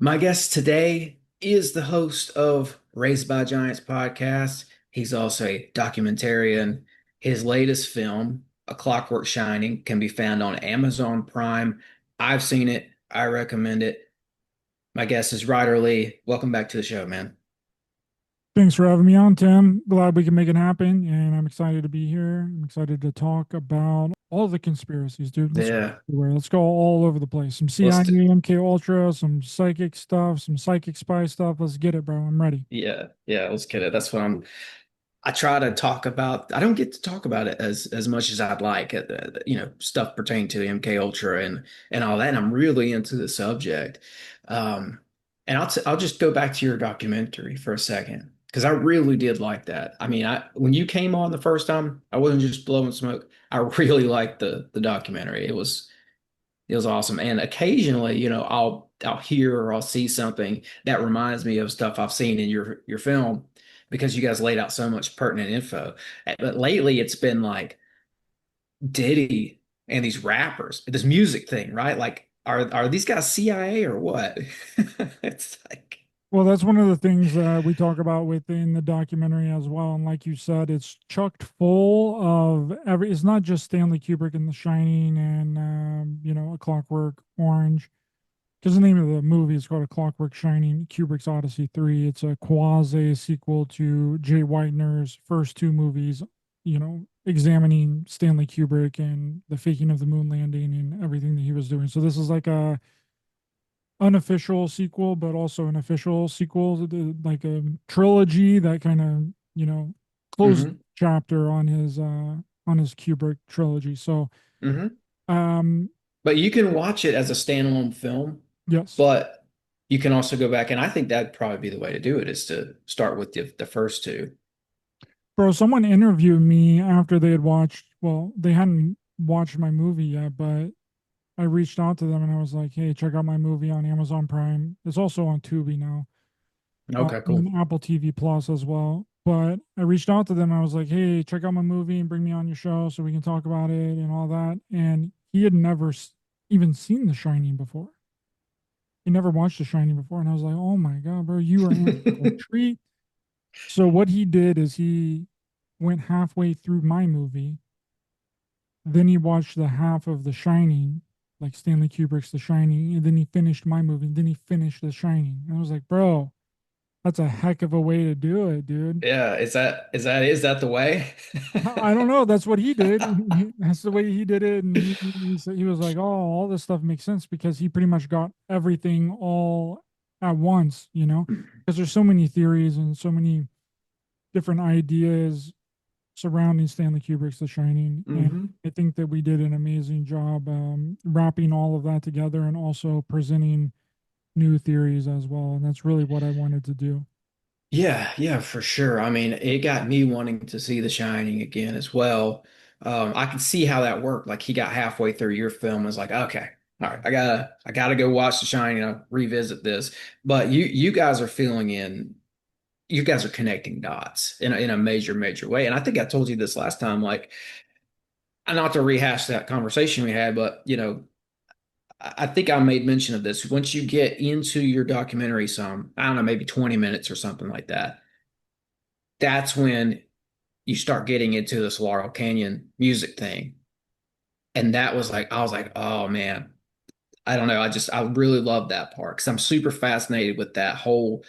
My guest today is the host of Raised by Giants podcast. He's also a documentarian. His latest film, A Clockwork Shining, can be found on Amazon Prime. I've seen it. I recommend it. My guest is Ryder Lee. Welcome back to the show, man. Thanks for having me on, Tim. Glad we can make it happen, and I'm excited to be here. I'm excited to talk about all the conspiracies, dude. Let's go Yeah, everywhere. Let's go all over the place. Some let's do, CIA, MK Ultra, some psychic stuff, some psychic spy stuff. Let's get it, bro. I'm ready. yeah, let's get it. That's what I try to talk about. I don't get to talk about it as much as I'd like. Stuff pertaining to the MK Ultra and all that. And I'm really into the subject. Um, and I'll just go back to your documentary for a second because I really did like that. I mean, I when you came on the first time, I wasn't just blowing smoke. I really liked the documentary. It was awesome. And occasionally, I'll hear or I'll see something that reminds me of stuff I've seen in your film because you guys laid out so much pertinent info. But lately it's been like Diddy and these rappers, this music thing, right? Like are these guys CIA or what? It's like Well, that's one of the things that we talk about within the documentary as well. And like you said, it's chocked full of it's not just Stanley Kubrick and The Shining and, A Clockwork Orange. Because the name of the movie is called A Clockwork Shining, Kubrick's Odyssey 3. It's a quasi sequel to Jay Weidner's first two movies, examining Stanley Kubrick and the faking of the moon landing and everything that he was doing. So this is like a unofficial sequel, but also an official sequel, like a trilogy that kind of, closed hmm chapter on his Kubrick trilogy. So hmm um But you can watch it as a standalone film, yes. but you can also go back and I think that'd probably be the way to do it is to start with the first two. Bro, someone interviewed me after they had they hadn't watched my movie yet, but I reached out to them and I was like, hey, check out my movie on Amazon Prime. It's also on Tubi now, Okay, cool. and Apple TV Plus as well. But I reached out to them. I was like, hey, check out my movie and bring me on your show so we can talk about it and all that. And he had never even seen The Shining before. He never watched The Shining before. And I was like, oh my God, bro, you are in for a treat. So what he did is he went halfway through my movie. Then he watched the half of The Shining, like Stanley Kubrick's The Shining, and then he finished my movie. Then he finished The Shining. And I was like, bro, that's a heck of a way to do it, dude. Yeah, is that the way? I don't know. That's what he did. That's the way he did it. And he was like, oh, all this stuff makes sense because he pretty much got everything all at once, because there's so many theories and so many different ideas surrounding Stanley Kubrick's The Shining. And hmm I think that we did an amazing job wrapping all of that together and also presenting new theories as well. And that's really what I wanted to do. Yeah, yeah, for sure. I mean, it got me wanting to see The Shining again as well. I could see how that worked. Like he got halfway through your film and was like, okay, all right, I gotta go watch The Shining and revisit this. But you guys are filling in, you guys are connecting dots in a major, major way. And I think I told you this last time, like, not to rehash that conversation we had, but I think I made mention of this. Once you get into your documentary some, I don't know, maybe 20 minutes or something like that, that's when you start getting into this Laurel Canyon music thing. And that was like, I was like, oh man, I don't know. I really love that part because I'm super fascinated with that whole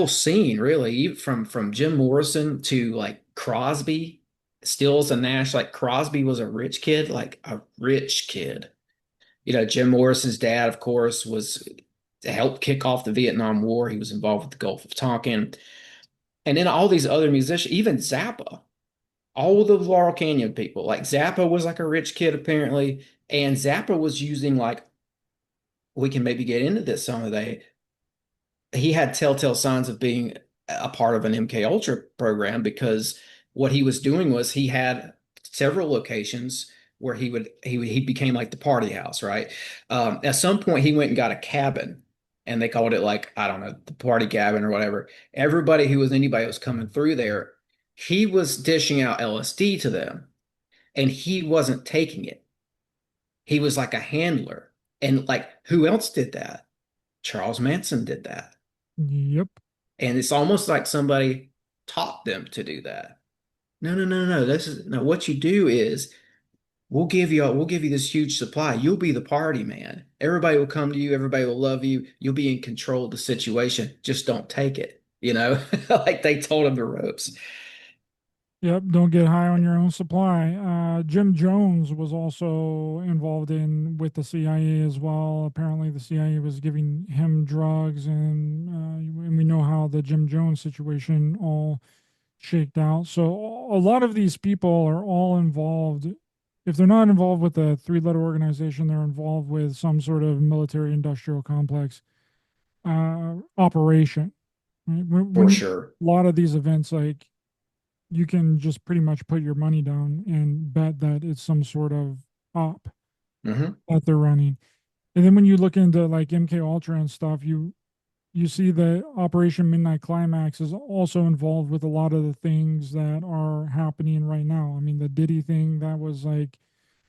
scene, really, even from Jim Morrison to like Crosby, Stills and Nash. Like Crosby was a rich kid, like a rich kid. Jim Morrison's dad, of course, was to help kick off the Vietnam War. He was involved with the Gulf of Tonkin. And then all these other musicians, even Zappa, all the Laurel Canyon people, like Zappa was like a rich kid apparently. And Zappa was using like, we can maybe get into this some of the, he had telltale signs of being a part of an MK Ultra program because what he was doing was he had several locations where he became like the party house, right? At some point, he went and got a cabin, and they called it like I don't know the party cabin or whatever. Anybody who was coming through there, he was dishing out LSD to them, and he wasn't taking it. He was like a handler, and like who else did that? Charles Manson did that. Yep. And it's almost like somebody taught them to do that. No, no, no, no. This is no, what you do is we'll give you this huge supply. You'll be the party man. Everybody will come to you, everybody will love you. You'll be in control of the situation. Just don't take it. You know, like they told him the ropes. Yep, don't get high on your own supply. Jim Jones was also involved in with the CIA as well. Apparently, the CIA was giving him drugs, and we know how the Jim Jones situation all shaked out. So a lot of these people are all involved. If they're not involved with a three-letter organization, they're involved with some sort of military-industrial complex operation. Right? For When sure. a lot of these events, like you can just pretty much put your money down and bet that it's some sort of op Hmm. that they're running. And then when you look into like MK Ultra and stuff, you see that Operation Midnight Climax is also involved with a lot of the things that are happening right now. I mean, the Diddy thing, that was like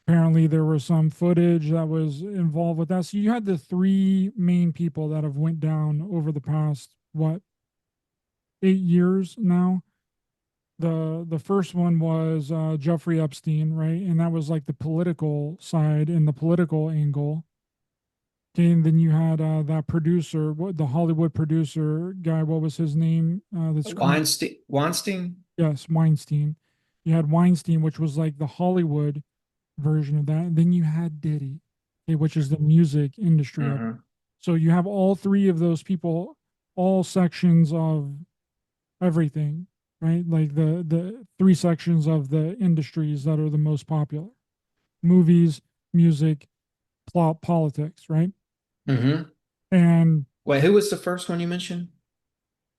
apparently there was some footage that was involved with that. So you had the three main people that have went down over the past what 8 years now. The first one was Jeffrey Epstein, right? And that was like the political side and the political angle. Okay, and then you had that producer, what the Hollywood producer guy, what was his name? That's current, Weinstein, Weinstein. yes, Weinstein. You had Weinstein, which was like the Hollywood version of that. And then you had Diddy, okay, which is the music industry of it. Hmm. So you have all three of those people, all sections of everything, right? Like the three sections of the industries that are the most popular: movies, music, plot, politics, right? Hmm. And Wait, who was the first one you mentioned?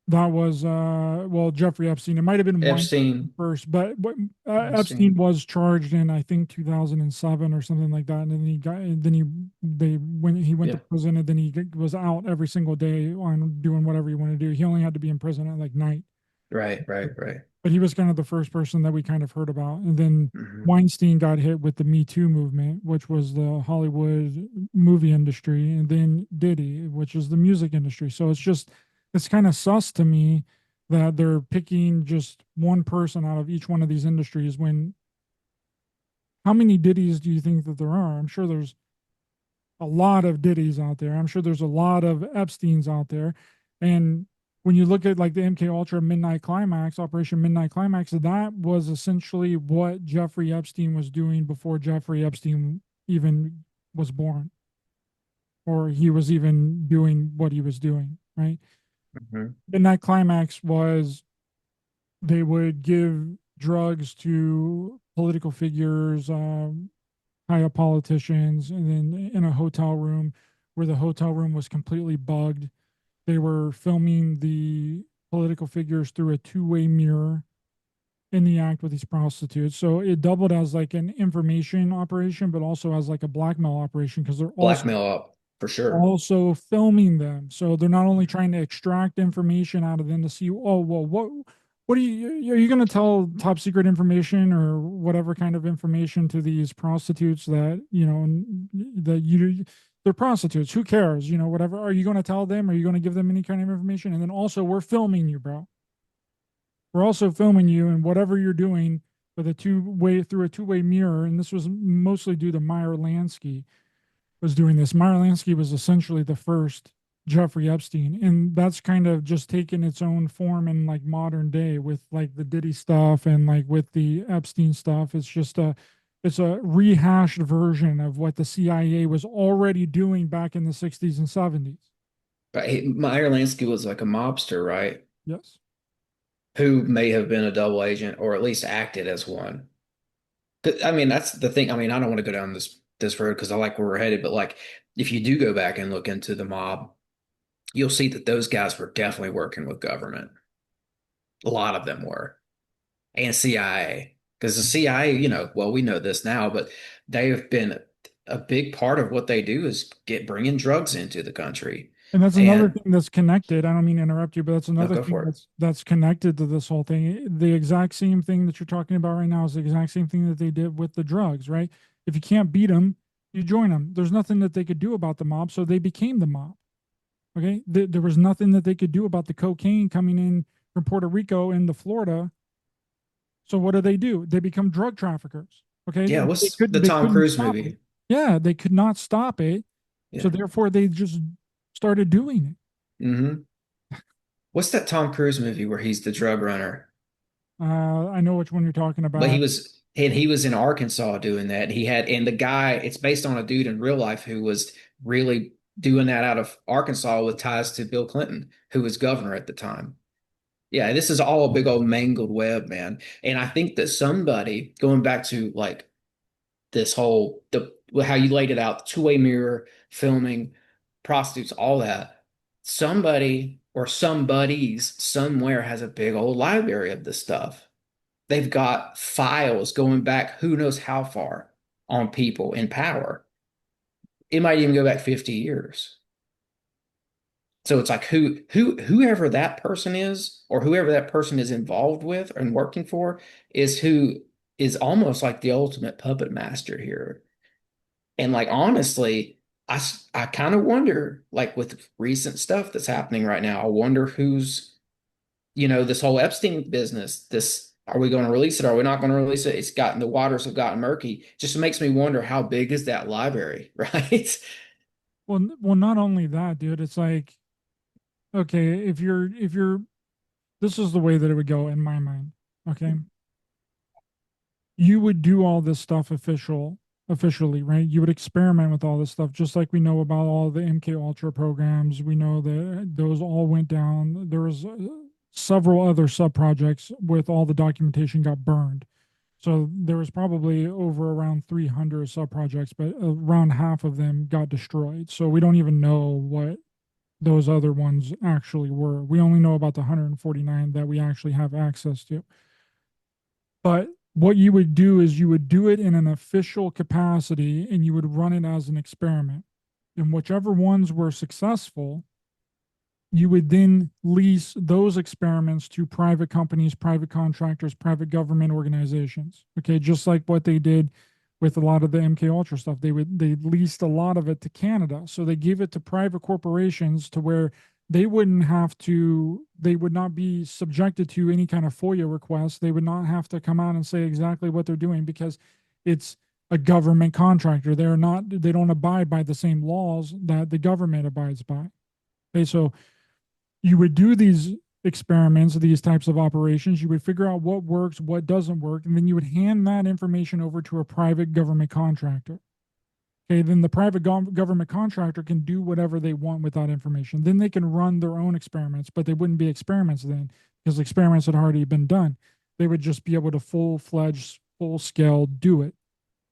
that was well, Jeffrey Epstein. It might have been Weinstein Epstein. first, but Epstein Weinstein. was charged in I think 2007 or something like that, and then he got, and then they when he went to Yeah. prison, and then was out every single day on doing whatever he wanted to do. He only had to be in prison at like night. Right, right, right. But he was kind of the first person that we kind of heard about. And then Hmm. Weinstein got hit with the Me Too movement, which was the Hollywood movie industry, and then Diddy, which is the music industry. So it's kind of sus to me that they're picking just one person out of each one of these industries when how many Diddies do you think that there are? I'm sure there's a lot of Diddy's out there. I'm sure there's a lot of Epstein's out there. And when you look at like the MK Ultra Midnight Climax, Operation Midnight Climax, that was essentially what Jeffrey Epstein was doing before Jeffrey Epstein even was born, or he was even doing what he was doing, right? Hmm. Midnight Climax was they would give drugs to political figures, high up politicians, and then in a hotel room where the hotel room was completely bugged. They were filming the political figures through a two-way mirror in the act with these prostitutes. So it doubled as like an information operation, but also as like a blackmail operation because they're Blackmail up for sure. also filming them. So they're not only trying to extract information out of them to see, oh, well, what are you going to tell top secret information or whatever kind of information to these prostitutes that, that they're prostitutes. Who cares? Whatever. Are you going to tell them? Are you going to give them any kind of information? And then also, we're filming you, bro. We're also filming you and whatever you're doing with a through a two-way mirror. And this was mostly due to Meyer Lansky was doing this. Meyer Lansky was essentially the first Jeffrey Epstein, and that's kind of just taken its own form in like modern day with like the Diddy stuff and like with the Epstein stuff. It's a rehashed version of what the CIA was already doing back in the 60s and 70s. But Meyer Lansky was like a mobster, right? Yes. Who may have been a double agent or at least acted as one. 'Cause, I mean, that's the thing. I mean, I don't want to go down this road because I like where we're headed, but like if you do go back and look into the mob, you'll see that those guys were definitely working with government. A lot of them were, and CIA. Because the CIA, well, we know this now, but they have been a big part of what they do is bringing drugs into the country. And that's another And thing that's connected. I don't mean to interrupt you, but that's no, another go thing for it. that's connected to this whole thing. The exact same thing that you're talking about right now is the exact same thing that they did with the drugs, right? If you can't beat them, you join them. There's nothing that they could do about the mob, so they became the mob. Okay. There was nothing that they could do about the cocaine coming in from Puerto Rico into Florida. So what do? They become drug traffickers. Okay. Yeah, what's the They Tom couldn't Cruise stop it. movie? Yeah, they could not stop it. So Yeah. therefore they just started doing it. Hmm. What's that Tom Cruise movie where he's the drug runner? I know which one you're talking But about. he was in Arkansas doing that. He had and the guy, it's based on a dude in real life who was really doing that out of Arkansas with ties to Bill Clinton, who was governor at the time. Yeah, this is all a big old mangled web, man. And I think that somebody going back to like this whole the how you laid it out, two-way mirror, filming, prostitutes, all that. Somebody or somebody's somewhere has a big old library of this stuff. They've got files going back who knows how far on people in power. It might even go back 50 years. So it's like whoever that person is or whoever that person is involved with and working for is who is almost like the ultimate puppet master here. And like honestly, I kind of wonder like with recent stuff that's happening right now, I wonder who's this whole Epstein business, this are we going to release it? Are we not going to release it? It's gotten the waters have gotten murky. Just makes me wonder how big is that library, right? Well, not only that, dude, it's like, okay, if you're this is the way that it would go in my mind. Okay. You would do all this stuff officially, right? You would experiment with all this stuff, just like we know about all the MK Ultra programs. We know that those all went down. There was several other sub projects with all the documentation got burned. So there was probably over around 300 sub projects, but around half of them got destroyed. So we don't even know what those other ones actually were. We only know about the 149 that we actually have access to. But what you would do is you would do it in an official capacity and you would run it as an experiment. And whichever ones were successful, you would then lease those experiments to private companies, private contractors, private government organizations. Okay, just like what they did with a lot of the MK Ultra stuff. They leased a lot of it to Canada. So they gave it to private corporations to where they would not be subjected to any kind of FOIA request. They would not have to come out and say exactly what they're doing because it's a government contractor. They don't abide by the same laws that the government abides by. Okay, so you would do these experiments, these types of operations. You would figure out what works, what doesn't work, and then you would hand that information over to a private government contractor. Okay, then the private government contractor can do whatever they want with that information. Then they can run their own experiments, but they wouldn't be experiments then because experiments had already been done. They would just be able to full-fledged, full-scale do it.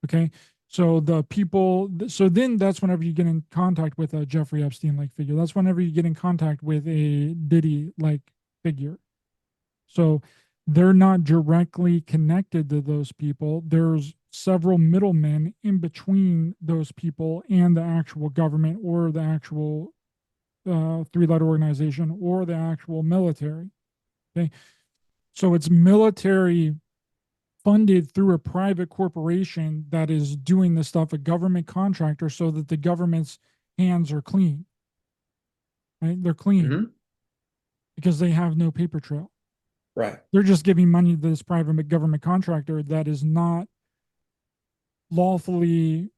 Okay. So then that's whenever you get in contact with a Jeffrey Epstein like figure. That's whenever you get in contact with a Diddy like figure. So they're not directly connected to those people. There's several middlemen in between those people and the actual government or the actual three-letter organization or the actual military. Okay. So it's military funded through a private corporation that is doing this stuff, a government contractor, so that the government's hands are clean, right? They're clean Hmm. because they have no paper trail. Right. They're just giving money to this private government contractor that is not lawfully,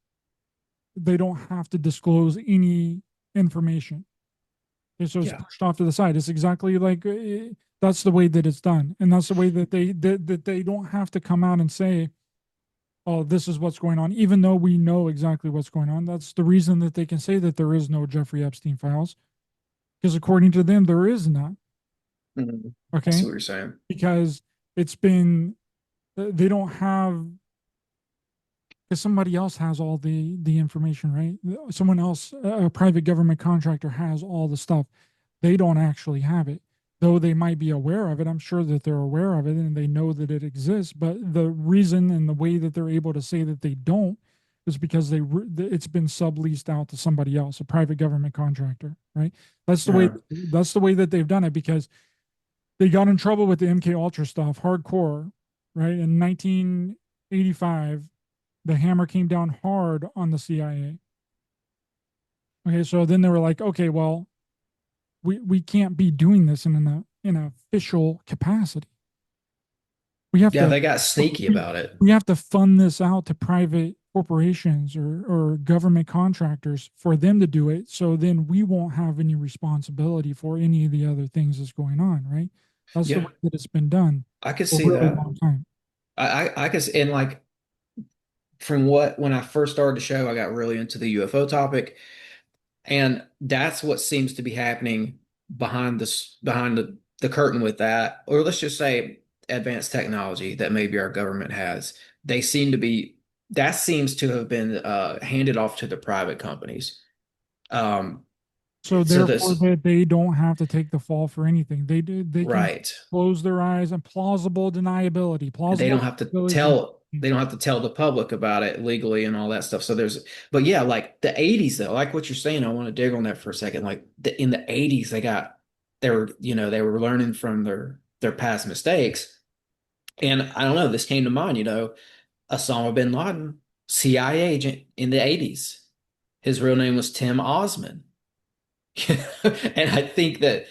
they don't have to disclose any information. Okay, so it's Yeah. pushed off to the side. It's exactly like that's the way that it's done. And that's the way that they don't have to come out and say, oh, this is what's going on, even though we know exactly what's going on. That's the reason that they can say that there is no Jeffrey Epstein files, because according to them, there is none. Mhm. I see Okay. what you're saying. Because it's been, they don't have, because somebody else has all the information, right? Someone else, a private government contractor has all the stuff. They don't actually have it, though they might be aware of it. I'm sure that they're aware of it and they know that it exists. But the reason and the way that they're able to say that they don't is because it's been subleased out to somebody else, a private government contractor, right? Yeah. That's the way that they've done it because they got in trouble with the MK Ultra stuff, hardcore, right? In 1985, the hammer came down hard on the CIA. Okay, so then they were like, okay, well, we can't be doing this in an official capacity. We have Yeah, to they got sneaky we, about it. we have to fund this out to private corporations or government contractors for them to do it. So then we won't have any responsibility for any of the other things that's going on, right? That's the Yeah, way that it's been done I could for a see really that. long time. I could, and like from what when I first started the show, I got really into the UFO topic, and that's what seems to be happening behind the curtain with that, or let's just say advanced technology that maybe our government has. They seem to be that seems to have been handed off to the private companies. Um, So so therefore this that they don't have to take the fall for anything. They can right. close their eyes and plausible deniability. They Plausible don't have to deniability. tell they don't have to tell the public about it legally and all that stuff. So there's but yeah, like the 80s though, like what you're saying, I want to dig on that for a second. Like in the 80s they were learning from their past mistakes. And I don't know, this came to mind, Osama bin Laden, CIA agent in the 80s. His real name was Tim Osman. And I think that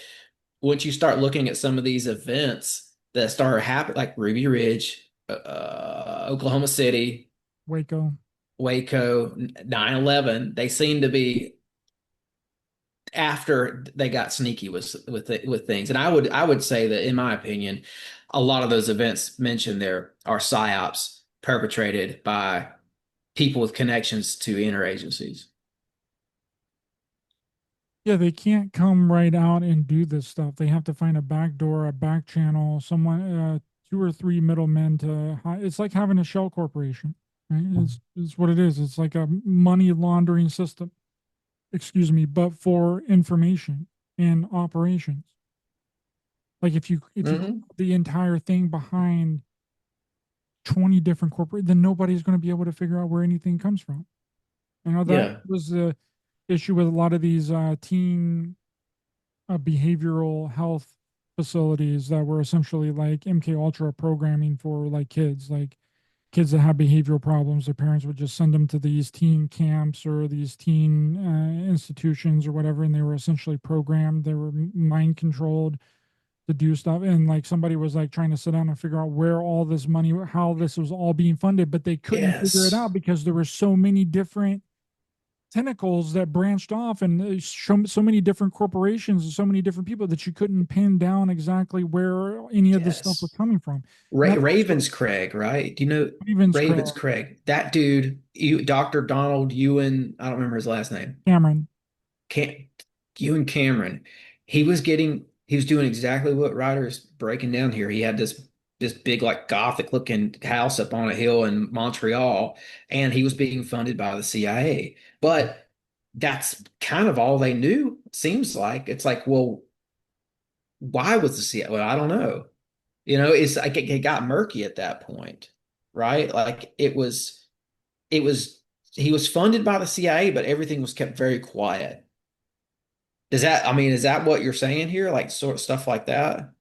once you start looking at some of these events that start happening, like Ruby Ridge, Oklahoma City, Waco. Waco, 9/11, they seem to be after they got sneaky with things. And I would say that in my opinion, a lot of those events mentioned there are psyops perpetrated by people with connections to interagencies. Yeah, they can't come right out and do this stuff. They have to find a back door, a back channel, someone, two or three middlemen to. It's like having a shell corporation, right? It's what it is. It's like a money laundering system. Excuse me, but for information and operations. Like if you put Hmm. the entire thing behind 20 different corporate, then nobody's going to be able to figure out where anything comes from. You know, that Yeah. was the issue with a lot of these teen behavioral health facilities that were essentially like MK Ultra programming for like kids, like kids that have behavioral problems. Their parents would just send them to these teen camps or these teen institutions or whatever, and they were essentially programmed. They were mind controlled to do stuff. And like somebody was like trying to sit down and figure out where all this money, how this was all being funded, but they couldn't figure it Yes. out because there were so many different tentacles that branched off and so many different corporations and so many different people that you couldn't pin down exactly where any of this stuff was Yes. coming from. And that's also Craig, right? Do you know Ravenscraft, Craig? That dude, Dr. Donald Ewan, I don't remember his last name. Cameron. Cam, Ewan Cameron. He was doing exactly what Ryder's breaking down here. He had this big like gothic looking house up on a hill in Montreal, and he was being funded by the CIA. But that's kind of all they knew, seems like. It's like, well, why was the CIA? Well, I don't know. It's like it got murky at that point, right? Like it was he was funded by the CIA, but everything was kept very quiet. I mean, is that what you're saying here? Like sort of stuff like that?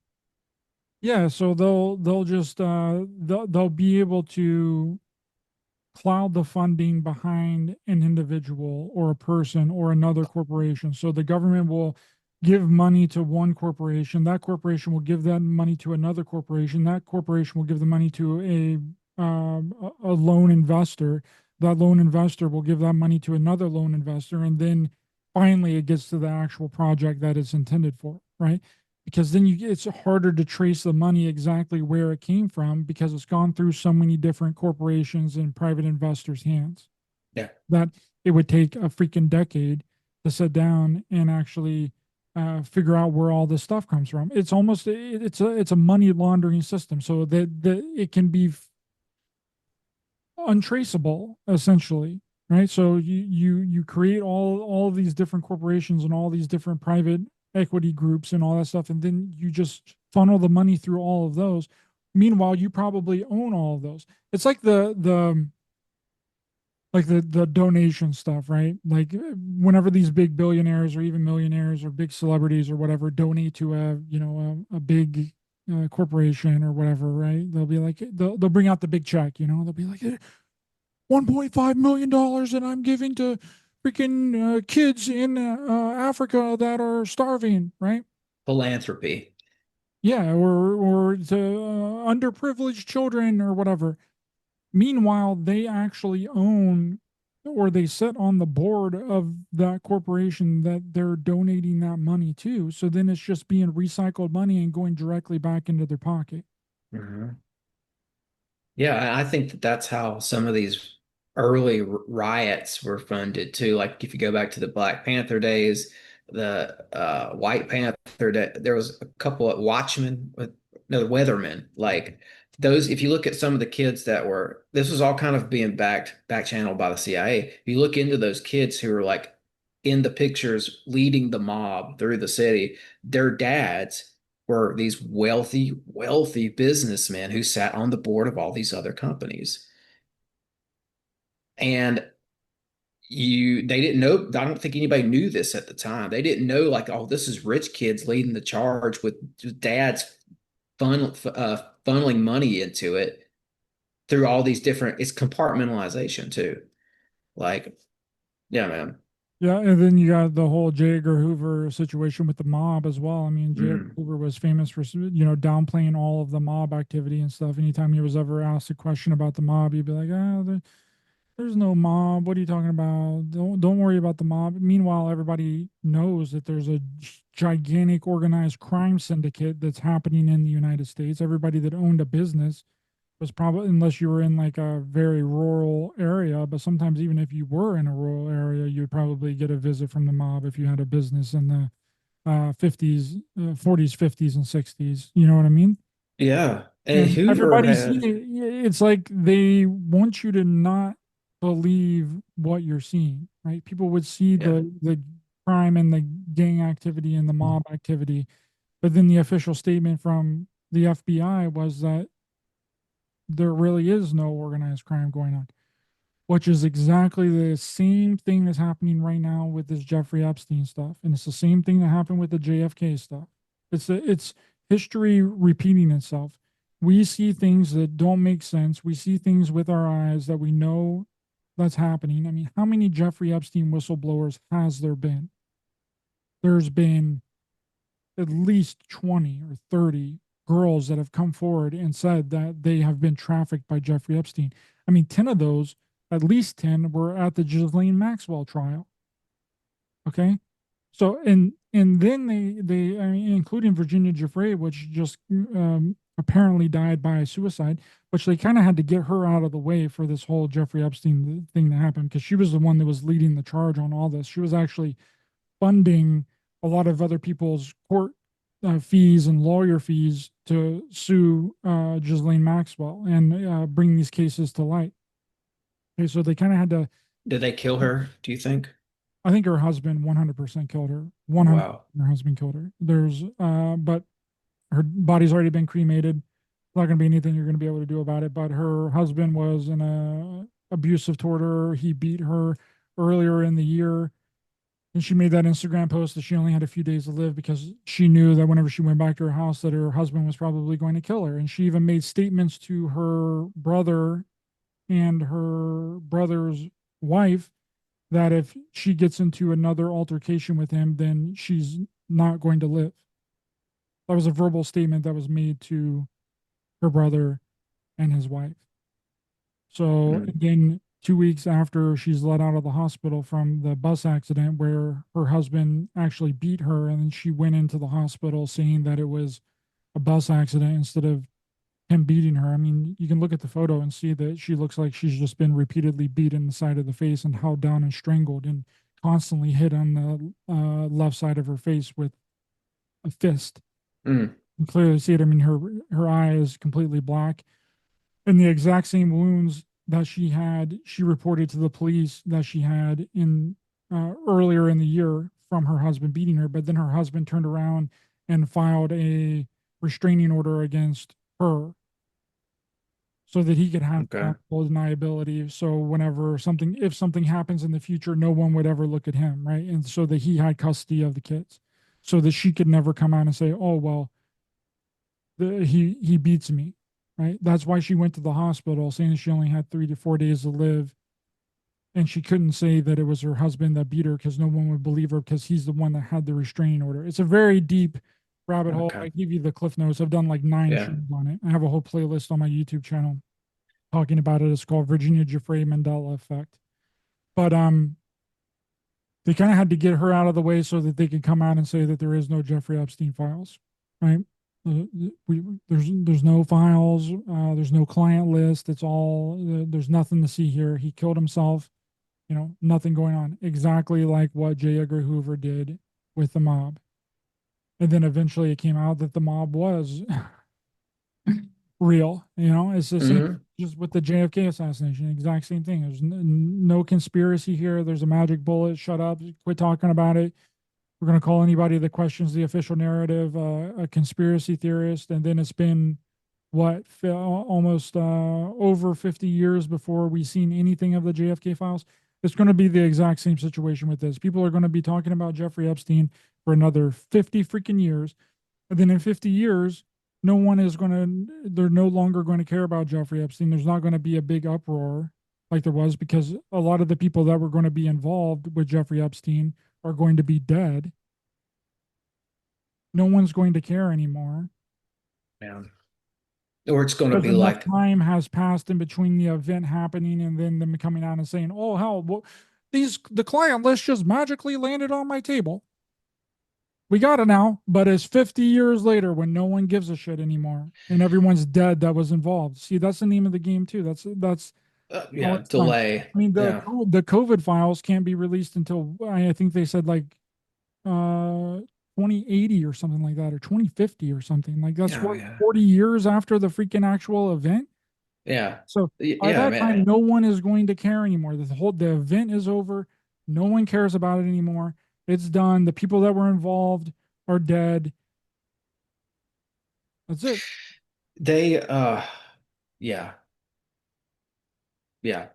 Yeah, so they'll just they'll be able to cloud the funding behind an individual or a person or another corporation. So the government will give money to one corporation. That corporation will give that money to another corporation. That corporation will give the money to a loan investor. That loan investor will give that money to another loan investor, and then finally it gets to the actual project that it's intended for, right? Because then it's harder to trace the money exactly where it came from because it's gone through so many different corporations and private investors' hands Yeah. that it would take a freaking decade to sit down and actually figure out where all this stuff comes from. It's almost it's a money laundering system, so that it can be untraceable essentially, right? So you create all of these different corporations and all these different private equity groups and all that stuff, and then you just funnel the money through all of those. Meanwhile, you probably own all of those. It's like the donation stuff, right? Like whenever these big billionaires or even millionaires or big celebrities or whatever donate to a big corporation or whatever, right? They'll be like they'll bring out the big check, they'll be like, $1.5 million and I'm giving to freaking kids in Africa that are starving, right? Philanthropy. Yeah, or to underprivileged children or whatever. Meanwhile, they actually own or they sit on the board of that corporation that they're donating that money to. So then it's just being recycled money and going directly back into their pocket. Mhm. Yeah, I think that that's how some of these early riots were funded too. Like if you go back to the Black Panther days, the White Panther day, there was a couple of Watchmen, no, Weathermen. Like those, if you look at some of the kids that were, this was all kind of being back channeled by the CIA. If you look into those kids who were like in the pictures leading the mob through the city, their dads were these wealthy businessmen who sat on the board of all these other companies. And they didn't know, I don't think anybody knew this at the time. They didn't know, like, oh, this is rich kids leading the charge with dads funneling money into it through all these different, it's compartmentalization too. Like, yeah, man. Yeah, and then you got the whole J. Edgar Hoover situation with the mob as well. I mean, J. Edgar Mm. Hoover was famous for, downplaying all of the mob activity and stuff. Anytime he was ever asked a question about the mob, he'd be like, there's no mob. What are you talking about? Don't worry about the mob. Meanwhile, everybody knows that there's a gigantic organized crime syndicate that's happening in the United States. Everybody that owned a business was probably, unless you were in like a very rural area, but sometimes even if you were in a rural area, you'd probably get a visit from the mob if you had a business in the 50s, 40s, 50s, and 60s. You know what I mean? Yeah. And And Hoover everybody's seen had, it. It's like they want you to not believe what you're seeing, right? People would see yeah. the crime and the gang activity and the mob activity, but then the official statement from the FBI was that there really is no organized crime going on, which is exactly the same thing that's happening right now with this Jeffrey Epstein stuff, and it's the same thing that happened with the JFK stuff. It's history repeating itself. We see things that don't make sense. We see things with our eyes that we know that's happening. I mean, how many Jeffrey Epstein whistleblowers has there been? There's been at least 20 or 30 girls that have come forward and said that they have been trafficked by Jeffrey Epstein. I mean, 10 of those, at least 10, were at the Ghislaine Maxwell trial. Okay. So, and then I mean, including Virginia Giuffre, which just apparently died by suicide, which they kind of had to get her out of the way for this whole Jeffrey Epstein thing to happen because she was the one that was leading the charge on all this. She was actually funding a lot of other people's court fees and lawyer fees to sue Ghislaine Maxwell and bring these cases to light. Okay, so they kind of had to. Did they kill her, do you think? I think her husband 100% killed her. 100% Wow. her husband killed her. But her body's already been cremated. Not going to be anything you're going to be able to do about it. But her husband was an abusive toward her. He beat her earlier in the year. And she made that Instagram post that she only had a few days to live because she knew that whenever she went back to her house that her husband was probably going to kill her. And she even made statements to her brother and her brother's wife that if she gets into another altercation with him, then she's not going to live. That was a verbal statement that was made to her brother and his wife. So Mm. then 2 weeks after she's let out of the hospital from the bus accident where her husband actually beat her, and then she went into the hospital saying that it was a bus accident instead of him beating her. I mean, you can look at the photo and see that she looks like she's just been repeatedly beat in the side of the face and held down and strangled and constantly hit on the left side of her face with a fist. Mm. You can clearly see it. I mean, her eye is completely black, and the exact same wounds that she reported to the police that she had in earlier in the year from her husband beating her. But then her husband turned around and filed a restraining order against her so that he could have Okay. full deniability. So whenever something, if something happens in the future, no one would ever look at him, right? And so that he had custody of the kids, so that she could never come out and say, "Oh well, he beats me," right? That's why she went to the hospital saying she only had 3 to 4 days to live and she couldn't say that it was her husband that beat her because no one would believe her because he's the one that had the restraining order. It's a very deep rabbit hole. Okay. I give you the cliff notes. I've done like 9 shows Yeah. on it. I have a whole playlist on my YouTube channel talking about it. It's called Virginia Giuffre Mandela Effect. But they kind of had to get her out of the way so that they could come out and say that there is no Jeffrey Epstein files, right? There's no files. There's no client list. It's all there's nothing to see here. He killed himself. Nothing going on. Exactly like what J. Edgar Hoover did with the mob. And then eventually it came out that the mob was real. It's the same Hmm. just with the JFK assassination, exact same thing. There's no conspiracy here. There's a magic bullet. Shut up. Quit talking about it. We're going to call anybody that questions the official narrative a conspiracy theorist. And then it's been what, almost over 50 years before we've seen anything of the JFK files. It's going to be the exact same situation with this. People are going to be talking about Jeffrey Epstein for another 50 freaking years. And then in 50 years, no one is going to, they're no longer going to care about Jeffrey Epstein. There's not going to be a big uproar like there was because a lot of the people that were going to be involved with Jeffrey Epstein are going to be dead. No one's going to care anymore Yeah. Or it's going to because be enough like, time has passed in between the event happening and then them coming out and saying, "Oh hell, well, the client list just magically landed on my table. We got it now." But it's 50 years later when no one gives a shit anymore and everyone's dead that was involved. See, that's the name of the game too. That's how yeah, it's done. delay. I mean, Yeah. the COVID files can't be released until I think they said like uh 2080 or something like that, or 2050 or something. Like that's Yeah. what, Yeah. 40 years after the freaking actual event. Yeah. So by Yeah, that time, man. no one is going to care anymore. The event is over. No one cares about it anymore. It's done. The people that were involved are dead. That's it. They, yeah. Yeah.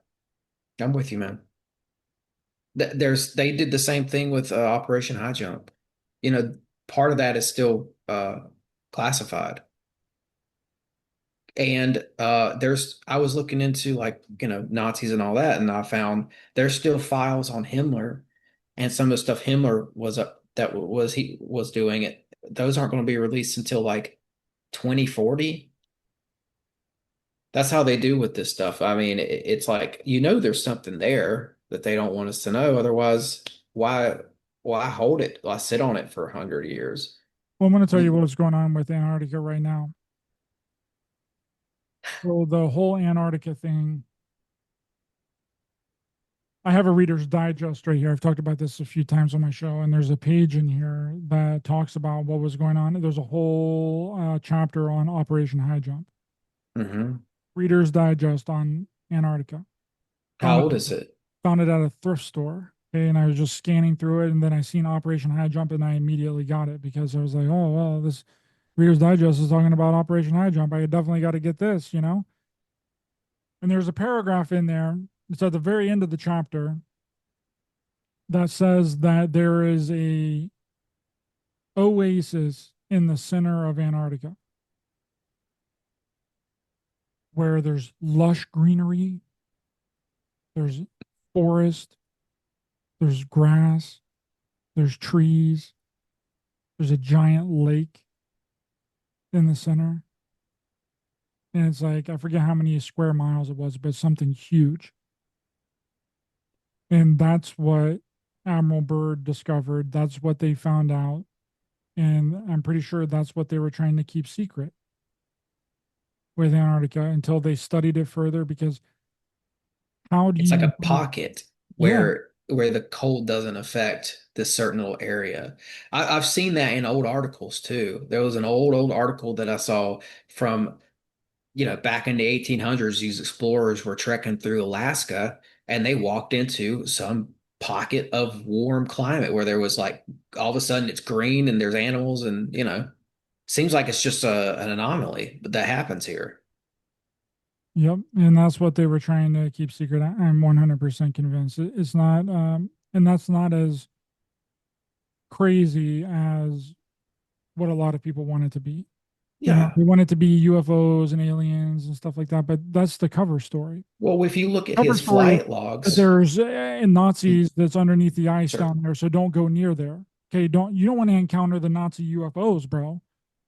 I'm with you, man. They did the same thing with Operation High Jump. Part of that is still classified. And I was looking into like, Nazis and all that, and I found there's still files on Himmler and some of the stuff Himmler was up that was he was doing it. Those aren't going to be released until like 2040. That's how they do with this stuff. I mean, it's like, there's something there that they don't want us to know. Otherwise, why why hold it? Why sit on it for 100 years? Well, I'm going to tell you You- what's going on with Antarctica right now. So the whole Antarctica thing, I have a Reader's Digest right here. I've talked about this a few times on my show, and there's a page in here that talks about what was going on. There's a whole chapter on Operation High Jump. Mhm. Reader's Digest on Antarctica. How Found old it, is it? found it at a thrift store. Okay, and I was just scanning through it, and then I seen Operation High Jump, and I immediately got it because I was like, oh well, this Reader's Digest is talking about Operation High Jump. I definitely got to get this. And there's a paragraph in there. It's at the very end of the chapter that says that there is a oasis in the center of Antarctica where there's lush greenery, there's forest, there's grass, there's trees, there's a giant lake in the center. And it's like, I forget how many square miles it was, but something huge. And that's what Admiral Byrd discovered. That's what they found out. And I'm pretty sure that's what they were trying to keep secret with Antarctica until they studied it further. Because how do It's like you, a pocket yeah, where the cold doesn't affect this certain little area. I've seen that in old articles too. There was an old article that I saw from, back in the 1800s. These explorers were trekking through Alaska and they walked into some pocket of warm climate where there was like all of a sudden it's green and there's animals and, seems like it's just an anomaly, but that happens here. yep. And that's what they were trying to keep secret. I'm 100% convinced it's not, and that's not as crazy as what a lot of people want it to be. They Yeah. want it to be UFOs and aliens and stuff like that, but that's the cover story. Well, if you look at Cover his story is flight that logs, there's he Nazis that's underneath the ice sir. down there, so don't go near there. Okay, you don't want to encounter the Nazi UFOs, bro.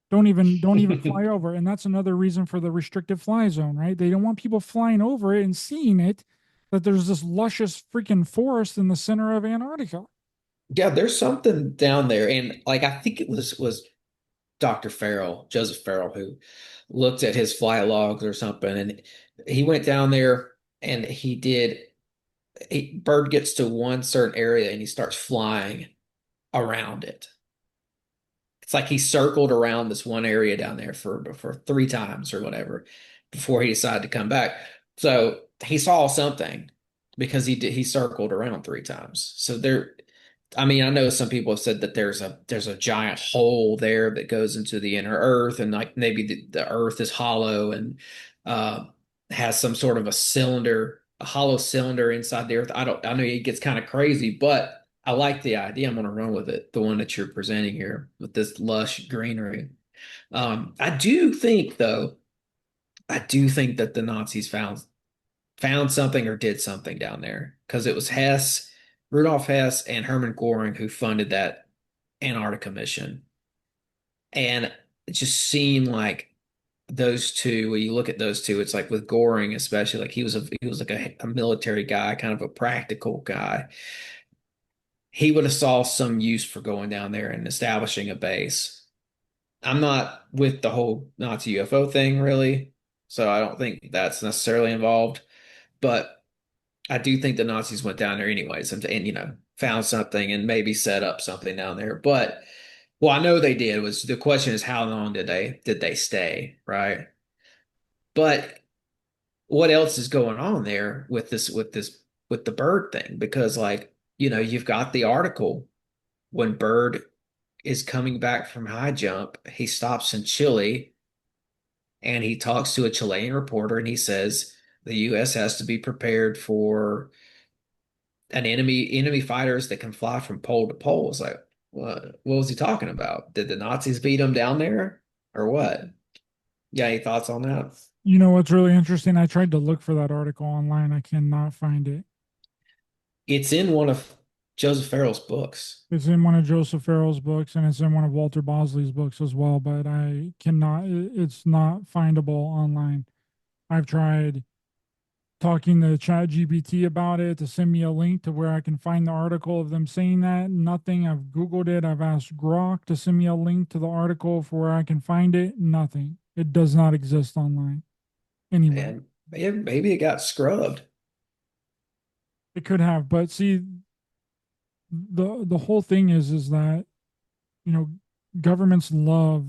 Don't even fly over. And that's another reason for the restricted fly zone, right? They don't want people flying over it and seeing it, that there's this luscious freaking forest in the center of Antarctica. Yeah, there's something down there, and like I think it was Dr. Farrell, Joseph Farrell, who looked at his flight logs or something, and he went down there and he did. Bird gets to one certain area and he starts flying around it. It's like he circled around this one area down there for 3 times or whatever before he decided to come back. So he saw something because he circled around 3 times. So there, I mean, I know some people have said that there's a giant hole there that goes into the inner Earth, and like maybe the Earth is hollow and uh, has some sort of a cylinder, a hollow cylinder inside the Earth. I know it gets kind of crazy, but I like the idea. I'm going to run with it, the one that you're presenting here with this lush greenery. I do think, though, I do think that the Nazis found something or did something down there because it was Rudolf Hess, and Hermann Goring who funded that Antarctica mission. And it just seemed like those two, when you look at those two, it's like with Goring, especially, like he was like a military guy, kind of a practical guy. He would have saw some use for going down there and establishing a base. I'm not with the whole Nazi UFO thing really, so I don't think that's necessarily involved. But I do think the Nazis went down there anyways and found something and maybe set up something down there. But well, I know they did. Was the question is how long did they stay, right? But what else is going on there with the bird thing? Because like, you've got the article when Bird is coming back from high jump, he stops in Chile and he talks to a Chilean reporter and he says the US has to be prepared for an enemy fighters that can fly from pole to pole. It's like, what was he talking about? Did the Nazis beat him down there or what? Yeah, any thoughts on that? You know what's really interesting? I tried to look for that article online. I cannot find it. It's in one of Joseph Farrell's books. It's in one of Joseph Farrell's books and it's in one of Walter Bosley's books as well, but I cannot, it's not findable online. I've tried talking to ChatGPT about it to send me a link to where I can find the article of them saying that. Nothing. I've Googled it. I've asked Grok to send me a link to the article for where I can find it. Nothing. It does not exist online anywhere. And maybe it got scrubbed. It could have, but see, the whole thing is that, you know, governments love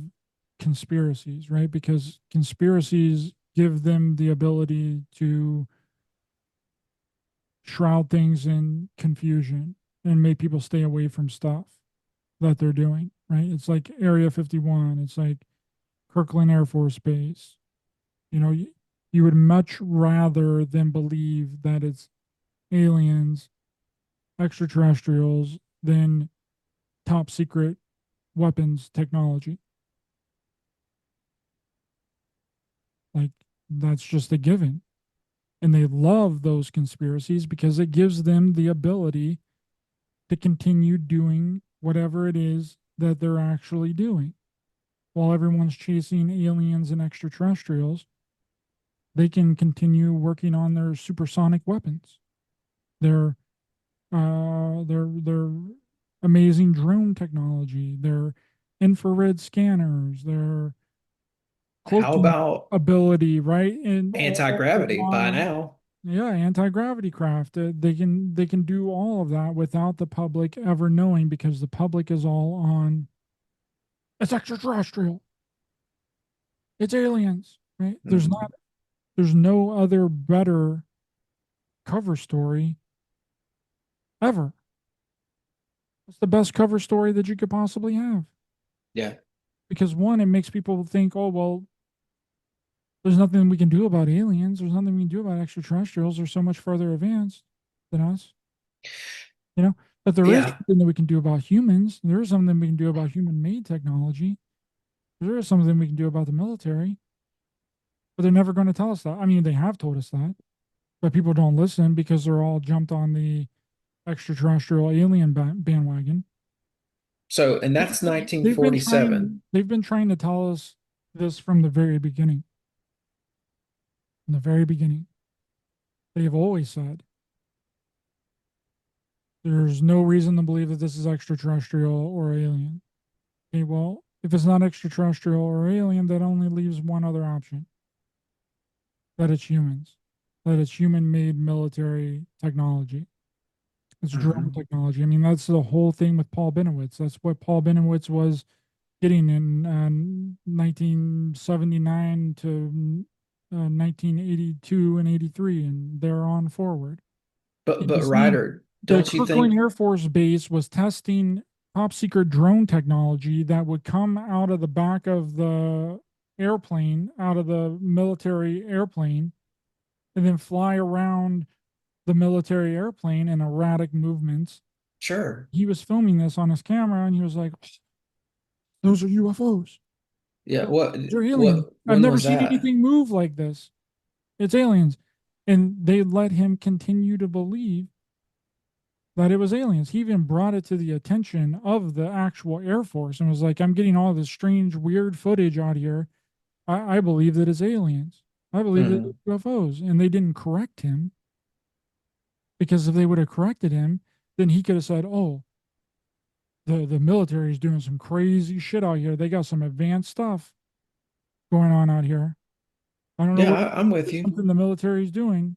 conspiracies, right? Because conspiracies give them the ability to shroud things in confusion and make people stay away from stuff that they're doing, right? It's like Area 51, it's like Kirkland Air Force Base. You would much rather than believe that it's aliens, extraterrestrials, than top secret weapons technology. Like, that's just a given. And they love those conspiracies because it gives them the ability to continue doing whatever it is that they're actually doing. While everyone's chasing aliens and extraterrestrials, they can continue working on their supersonic weapons, their their amazing drone technology, their infrared scanners, their How cloaking about ability, right? And all anti-gravity by while, now? yeah, anti-gravity craft. They can do all of that without the public ever knowing because the public is all on it's extraterrestrial, it's aliens, right? Mhm. There's no other better cover story ever. It's the best cover story that you could possibly have. Yeah. Because one, it makes people think, oh well, there's nothing we can do about aliens. There's nothing we can do about extraterrestrials. They're so much further advanced than us, you know. But there is Yeah. something that we can do about humans. There is something we can do about human-made technology. There is something we can do about the military, but they're never going to tell us that. I mean, they have told us that, but people don't listen because they're all jumped on the extraterrestrial alien bandwagon. So, and that's They've been 1947. trying. They've been trying to tell us this from the very beginning. From the very beginning, they've always said there's no reason to believe that this is extraterrestrial or alien. Okay, well, if it's not extraterrestrial or alien, that only leaves one other option, that it's humans, that it's human made military technology. It's drone Mhm. technology. I mean, that's the whole thing with Paul Benowitz. That's what Paul Benowitz was getting in 1979 to 1982 and 83, and they're on forward. He But was saying Ryder, the don't you Kirkland think? Air Force Base was testing top secret drone technology that would come out of the back of the airplane, out of the military airplane, and then fly around the military airplane in erratic movements. Sure. He was filming this on his camera and he was like, those are UFOs. Yeah. Those are aliens. What, I've when never was seen that? anything move like this. It's aliens. And they let him continue to believe that it was aliens. He even brought it to the attention of the actual Air Force and was like, I'm getting all this strange, weird footage out here. I believe that it's aliens. I believe that it's Mhm. UFOs. And they didn't correct him because if they would have corrected him, then he could have said, oh, the military is doing some crazy shit out here. They got some advanced stuff going on out here. I don't know Yeah, what I'm with it's you. something the military is doing.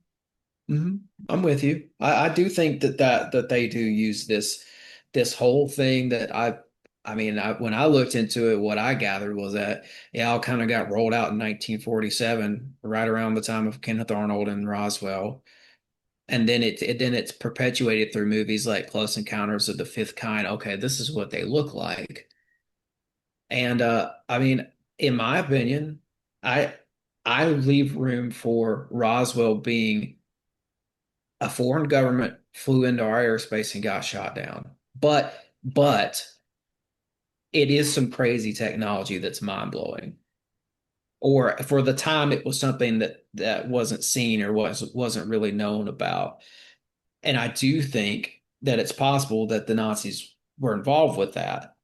Hmm. I'm with you. I do think that they do use this whole thing that I mean when I looked into it, what I gathered was that it all kind of got rolled out in 1947, right around the time of Kenneth Arnold and Roswell, and then it's perpetuated through movies like Close Encounters of the Fifth Kind. Okay, this is what they look like, and I mean, in my opinion, I I leave room for Roswell being a foreign government flew into our airspace and got shot down. But it is some crazy technology that's mind blowing. Or for the time, it was something that wasn't seen or wasn't really known about. And I do think that it's possible that the Nazis were involved with that.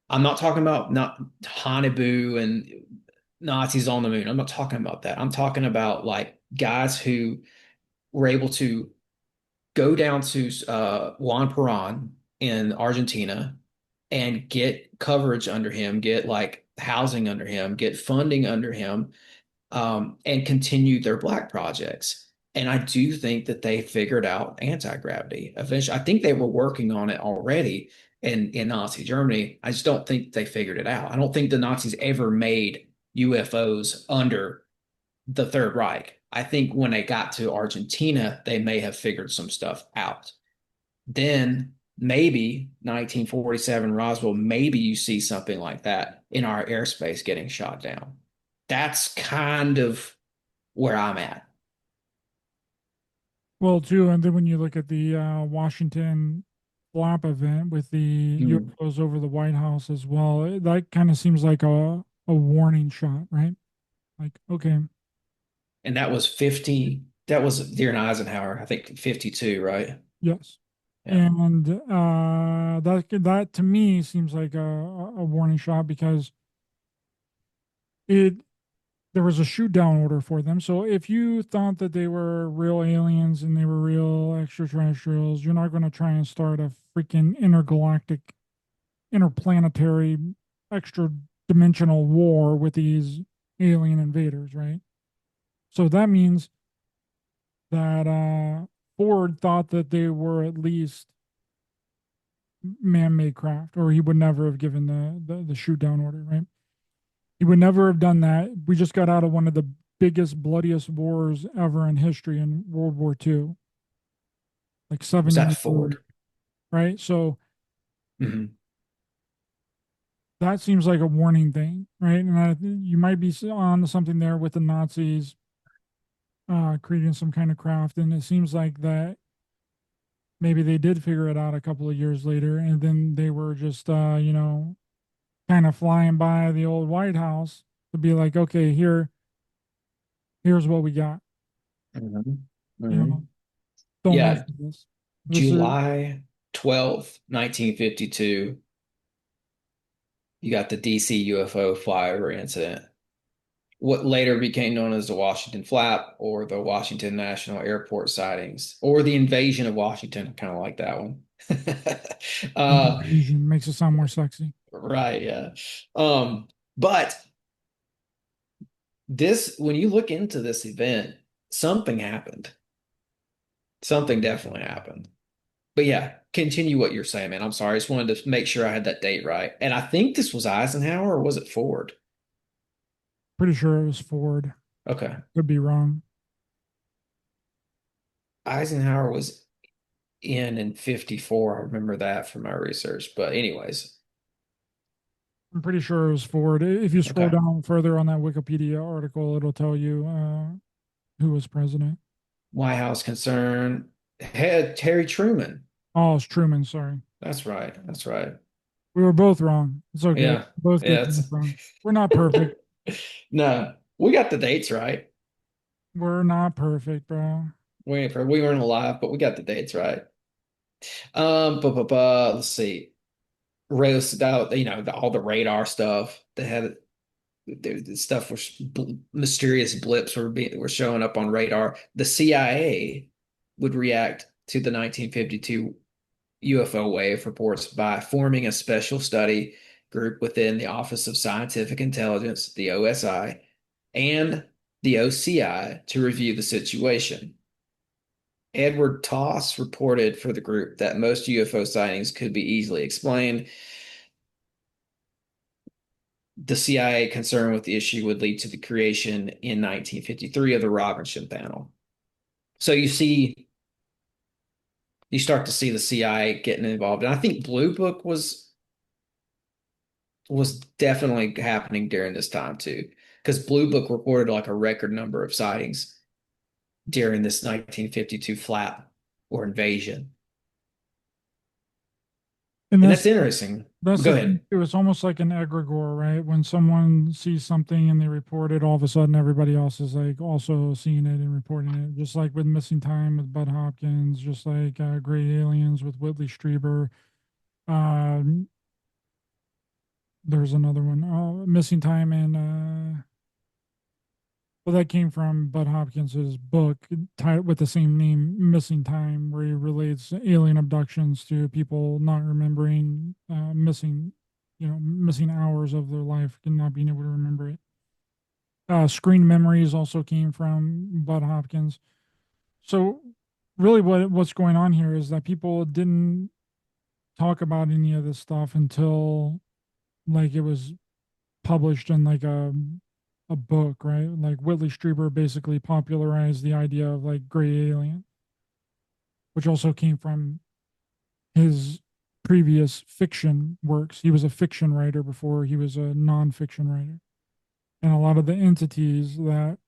I'm not talking about not Hannibal and Nazis on the moon. I'm not talking about that. I'm talking about like guys who were able to go down to Juan Perón in Argentina and get coverage under him, get like housing under him, get funding under him, and continue their black projects. And I do think that they figured out anti-gravity eventually. I think they were working on it already in Nazi Germany. I just don't think they figured it out. I don't think the Nazis ever made UFOs under the Third Reich. I think when they got to Argentina, they may have figured some stuff out. Then maybe 1947 Roswell, maybe you see something like that in our airspace getting shot down. That's kind of where I'm at. Well, too, and then when you look at the Washington flap event with the Mm. UFOs over the White House as well, that kind of seems like a warning shot, right? Like, okay, And that was 50, that was during Eisenhower, I think 52, right? yes. Yeah. And that to me seems like a warning shot because it there was a shoot down order for them. So if you thought that they were real aliens and they were real extraterrestrials, you're not going to try and start a freaking intergalactic, interplanetary, extra dimensional war with these alien invaders, right? So that means that Ford thought that they were at least man-made craft, or he would never have given the shoot down order, right? He would never have done that. We just got out of one of the biggest, bloodiest wars ever in history in World War II, like Was that 70 years, Ford? right? So Hmm. that seems like a warning thing, right? And you might be on to something there with the Nazis creating some kind of craft, and it seems like that maybe they did figure it out a couple of years later, and then they were just, kind of flying by the old White House to be like, okay, here's what we got. Mhm. You know, Mhm. don't mess Yeah, with this. This is July 12th, 1952, you got the DC UFO flyover incident, what later became known as the Washington Flap or the Washington National Airport sightings or the invasion of Washington. I kind of like that one. uh, invasion makes it sound more sexy. right, yeah. Um, but when you look into this event, something happened. Something definitely happened. But yeah, continue what you're saying, man. I'm sorry. I just wanted to make sure I had that date right. And I think this was Eisenhower or was it Ford? Pretty sure it was Ford. Okay. Could be wrong. Eisenhower was in 54. I remember that from my research. But anyways, I'm pretty sure it was Ford. If you scroll okay. down further on that Wikipedia article, it'll tell you who was president. White House concern. Head Harry Truman. Oh, it's Truman. Sorry. That's right. That's right. We were both wrong. It's okay. Yeah. Both get Yeah. things wrong. We're not perfect. No, we got the dates right. We're not perfect, bro. We weren't alive, but we got the dates right. Let's see. Rails out, all the radar stuff. They had the stuff was mysterious blips were showing up on radar. The CIA would react to the 1952 UFO wave reports by forming a special study group within the Office of Scientific Intelligence, the OSI, and the OCI to review the situation. Edward Toss reported for the group that most UFO sightings could be easily explained. The CIA concern with the issue would lead to the creation in 1953 of the Robinson Panel. So you start to see the CIA getting involved, and I think Blue Book was definitely happening during this time too, because Blue Book reported like a record number of sightings during this 1952 flap or invasion, And and that's interesting. that's Go the thing ahead. too. It's almost like an egregore, right? When someone sees something and they report it, all of a sudden everybody else is like also seeing it and reporting it. Just like with Missing Time with Bud Hopkins, just like Gray Aliens with Whitley Strieber. Um, there's another one, Missing Time and well, that came from Bud Hopkins's book with the same name, Missing Time, where he relates alien abductions to people not remembering missing hours of their life and not being able to remember it. Screen Memories also came from Bud Hopkins. So, really, what's going on here is that people didn't talk about any of this stuff until like it was published in like a book, right? Like Whitley Strieber basically popularized the idea of like gray alien, which also came from his previous fiction works. He was a fiction writer before he was a nonfiction writer. And a lot of the entities that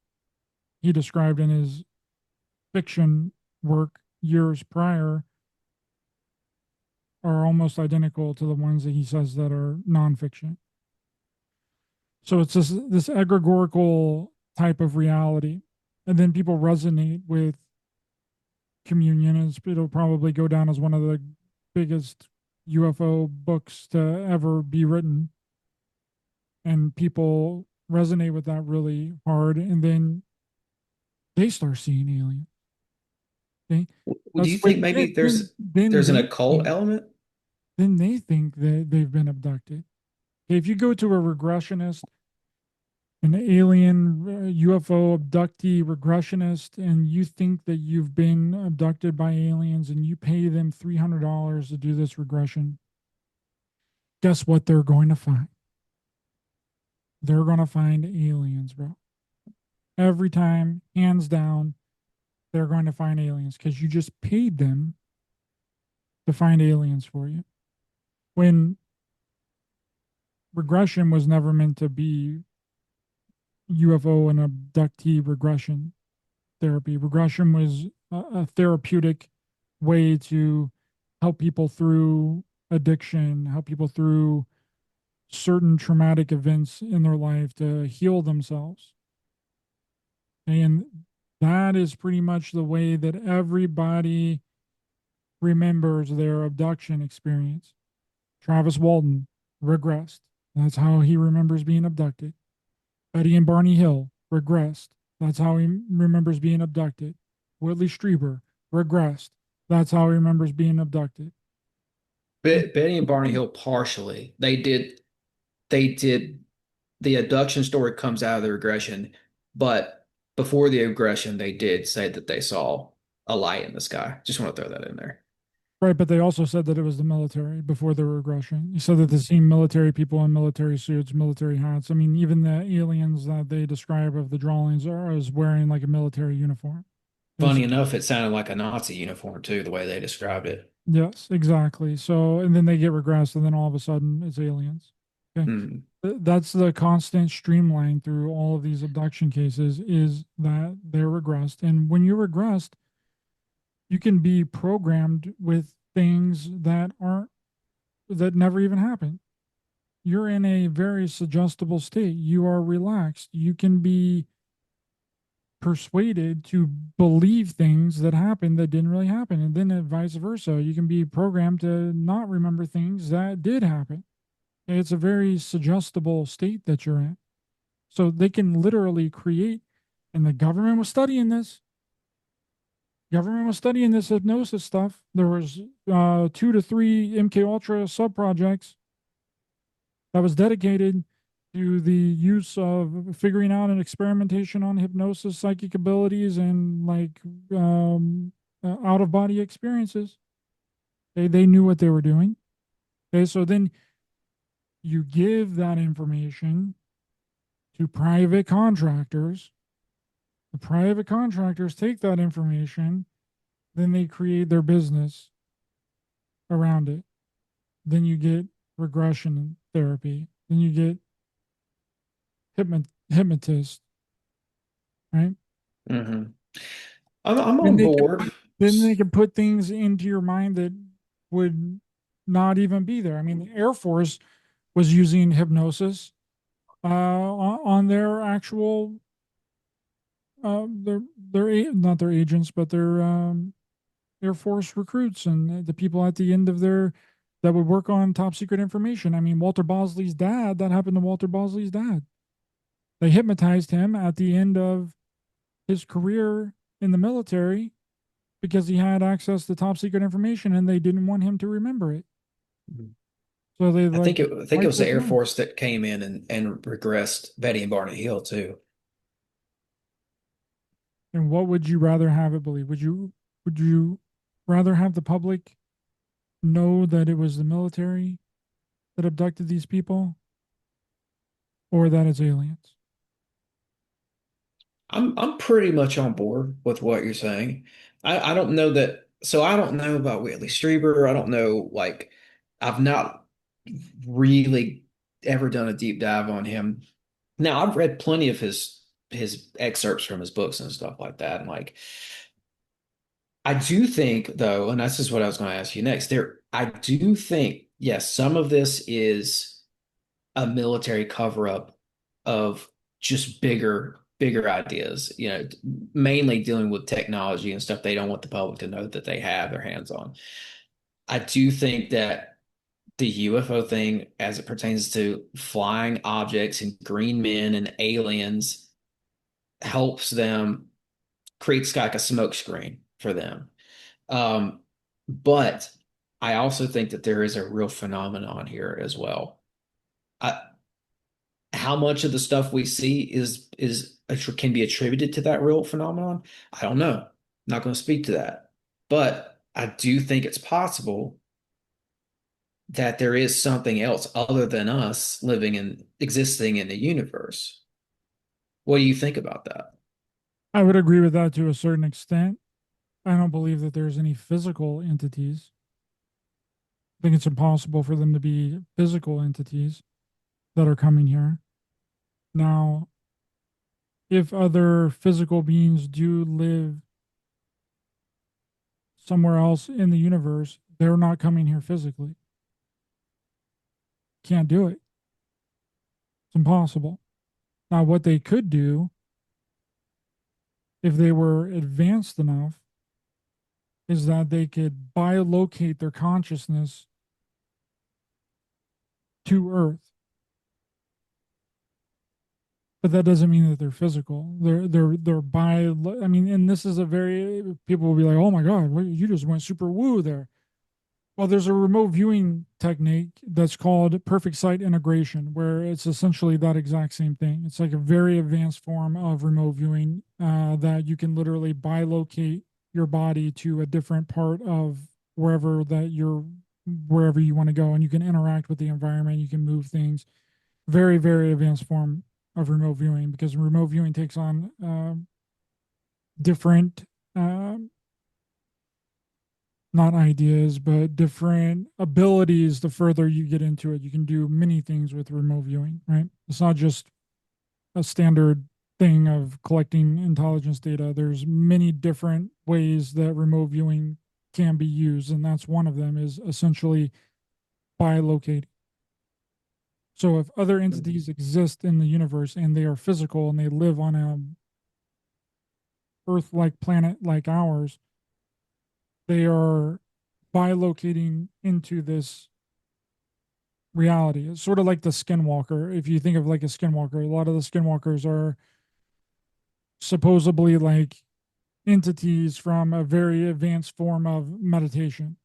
he described in his fiction work years prior are almost identical to the ones that he says that are nonfiction. So it's this egregorical type of reality. And then people resonate with Communion. It'll probably go down as one of the biggest UFO books to ever be written. And people resonate with that really hard. And then they start seeing aliens. Okay. Do you That's think when maybe then there's an they occult think element? that they've been abducted. Okay, if you go to a regressionist, an alien UFO abductee regressionist, and you think that you've been abducted by aliens and you pay them $300 to do this regression, guess what they're going to find? They're going to find aliens, bro. Every time, hands down, they're going to find aliens because you just paid them to find aliens for you. When regression was never meant to be UFO and abductee regression therapy. Regression was a therapeutic way to help people through addiction, help people through certain traumatic events in their life to heal themselves. And that is pretty much the way that everybody remembers their abduction experience. Travis Walton regressed. That's how he remembers being abducted. Betty and Barney Hill regressed. That's how he remembers being abducted. Whitley Strieber regressed. That's how he remembers being abducted. Betty and Barney Hill partially. They did the abduction story comes out of the regression, but before the aggression, they did say that they saw a light in the sky. Just want to throw that in there. Right, but they also said that it was the military before the regression. You said that they seen military people in military suits, military hats. I mean, even the aliens that they describe of the drawings are as wearing like a military uniform. Yes, Funny enough, it sounded like a Nazi uniform too, the way they described it. yes, exactly. So, and then they get regressed, and then all of a sudden it's aliens. Okay. Hmm. That's the constant streamline through all of these abduction cases is that they're regressed. And when you're regressed, you can be programmed with things that never even happened. You're in a very suggestible state. You are relaxed. You can be persuaded to believe things that happened that didn't really happen. And then vice versa. You can be programmed to not remember things that did happen. It's a very suggestible state that you're in. So they can literally create, and the government was studying this. Government was studying this hypnosis stuff. There was 2 to 3 MK Ultra sub projects that was dedicated to the use of figuring out and experimentation on hypnosis, psychic abilities, and like out of body experiences. They knew what they were doing. Okay, so then you give that information to private contractors. The private contractors take that information, then they create their business around it. Then you get regression therapy. Then you get hypnotist, right? Hmm. I'm Then on they can board. put then they can put things into your mind that would not even be there. I mean, the Air Force was using hypnosis on their actual not their agents, but their Air Force recruits and the people at the end of their that would work on top secret information. I mean, Walter Bosley's dad, that happened to Walter Bosley's dad. They hypnotized him at the end of his career in the military because he had access to top secret information and they didn't want him to remember it. So they like I think it wiped was the his Air mind. Force that came in and regressed Betty and Barney Hill too. And what would you rather have it believe? Would you rather have the public know that it was the military that abducted these people or that it's aliens? I'm pretty much on board with what you're saying. I don't know that, so I don't know about Whitley Strieber. I don't know, like, I've not really ever done a deep dive on him. Now, I've read plenty of his excerpts from his books and stuff like that. And like, I do think though, and this is what I was going to ask you next, I do think, yes, some of this is a military cover up of just bigger ideas, mainly dealing with technology and stuff they don't want the public to know that they have their hands on. I do think that the UFO thing, as it pertains to flying objects and green men and aliens, helps them creates like a smoke screen for them. Um, but I also think that there is a real phenomenon here as well. I, how much of the stuff we see is can be attributed to that real phenomenon? I don't know. I'm not going to speak to that. But I do think it's possible that there is something else other than us living and existing in the universe. What do you think about that? I would agree with that to a certain extent. I don't believe that there's any physical entities. I think it's impossible for them to be physical entities that are coming here. Now, if other physical beings do live somewhere else in the universe, they're not coming here physically. Can't do it. It's impossible. Now, what they could do if they were advanced enough is that they could biolocate their consciousness to Earth. But that doesn't mean that they're physical. They're by. I mean, and this is a very people will be like, "Oh my God, you just went super woo there." Well, there's a remote viewing technique that's called perfect site integration, where it's essentially that exact same thing. It's like a very advanced form of remote viewing that you can literally bilocate your body to a different part of wherever you want to go, and you can interact with the environment. You can move things. Very, very advanced form of remote viewing because remote viewing takes on different uh, not ideas, but different abilities the further you get into it. You can do many things with remote viewing, right? It's not just a standard thing of collecting intelligence data. There's many different ways that remote viewing can be used, and that's one of them is essentially bilocating. So if other entities exist in the universe and they are physical and they live on a Earth-like planet like ours, they are bilocating into this reality. It's sort of like the skinwalker. If you think of like a skinwalker, a lot of the skinwalkers are supposedly like entities from a very advanced form of meditation.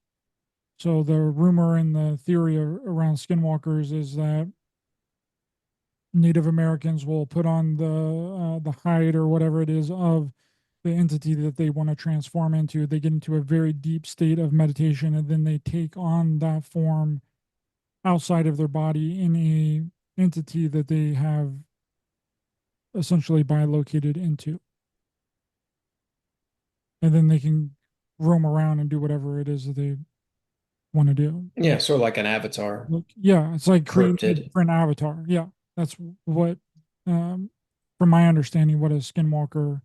So the rumor and the theory around skinwalkers is that Native Americans will put on the hide or whatever it is of the entity that they want to transform into. They get into a very deep state of meditation, and then they take on that form outside of their body in a entity that they have essentially bilocated into, and then they can roam around and do whatever it is that they want to do. Yeah, sort of like an avatar, Look, yeah, it's like creating a cryptid. different avatar. Yeah, that's what, um, from my understanding, what a skinwalker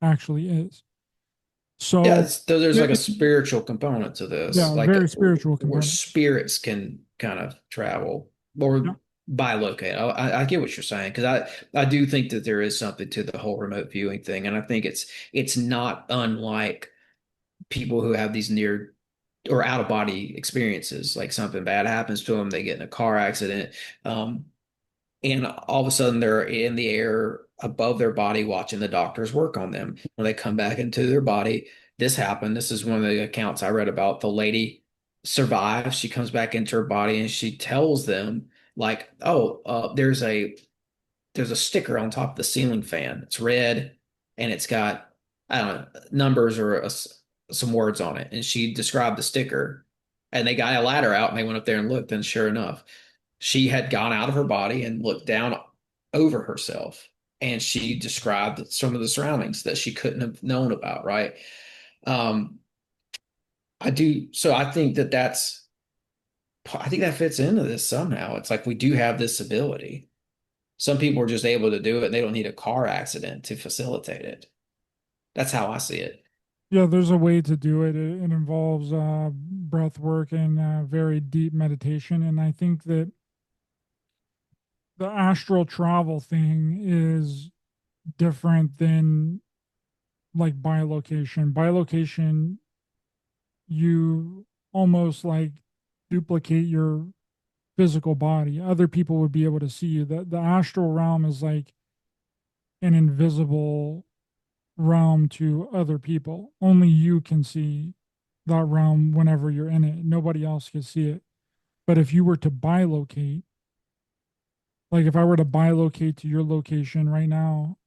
actually is. Yeah, So, there's like a it, spiritual component to this, yeah, like very spiritual where component. spirits can kind of travel Yeah, or bilocate. I get what you're saying because I do think that there is something to the whole remote viewing thing, and I think it's not unlike people who have these near or out of body experiences. Like something bad happens to them, they get in a car accident. And all of a sudden they're in the air above their body watching the doctors work on them. When they come back into their body, this happened. This is one of the accounts I read about. The lady survives. She comes back into her body and she tells them, like, oh, there's a sticker on top of the ceiling fan. It's red and it's got, I don't know, numbers or some words on it. And she described the sticker. And they got a ladder out and they went up there and looked. And sure enough, she had gone out of her body and looked down over herself. And she described some of the surroundings that she couldn't have known about, right? Um, I do. So I think that fits into this somehow. It's like we do have this ability. Some people are just able to do it and they don't need a car accident to facilitate it. That's how I see it. yeah. There's a way to do it. It involves breath work and very deep meditation, and I think that the astral travel thing is different than like bilocation. Bilocation, you almost like duplicate your physical body. Other people would be able to see you. The astral realm is like an invisible realm to other people. Only you can see that realm whenever you're in it. Nobody else can see it. But if you were to bilocate, like if I were to bilocate to your location right now,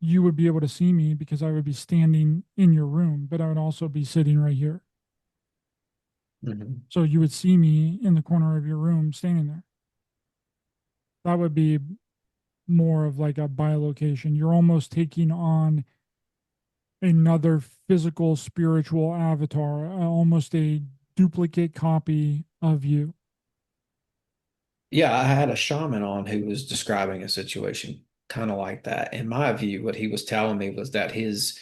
you would be able to see me because I would be standing in your room, but I would also be sitting right here. Mhm. So you would see me in the corner of your room standing there. That would be more of like a bilocation. You're almost taking on another physical, spiritual avatar, almost a duplicate copy of you. Yeah, I had a shaman on who was describing a situation kind of like that. In my view, what he was telling me was that his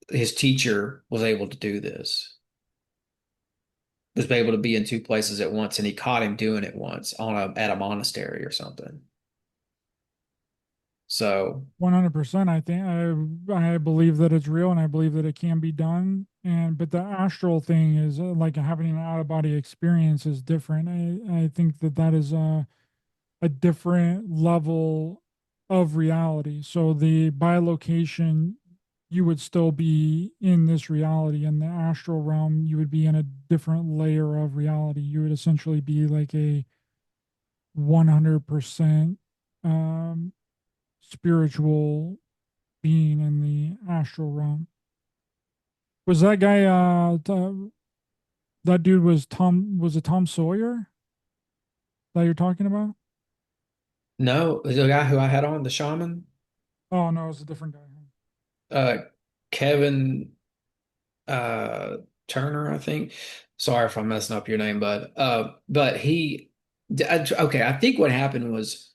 teacher was able to do this. was able to be in two places at once, and he caught him doing it once on a at a monastery or something. So 100%. I think I believe that it's real and I believe that it can be done. And but the astral thing is like having an out of body experience is different. I think that that is a different level of reality. So the bilocation, you would still be in this reality. In the astral realm, you would be in a different layer of reality. You would essentially be like a 100% um, spiritual being in the astral realm. Was that guy, that dude was it Tom Sawyer that you're talking about? no, the guy who I had on, the shaman, Oh, no, it was a different guy. uh, Kevin uh Turner, I think. Sorry if I'm messing up your name, but okay, I think what happened was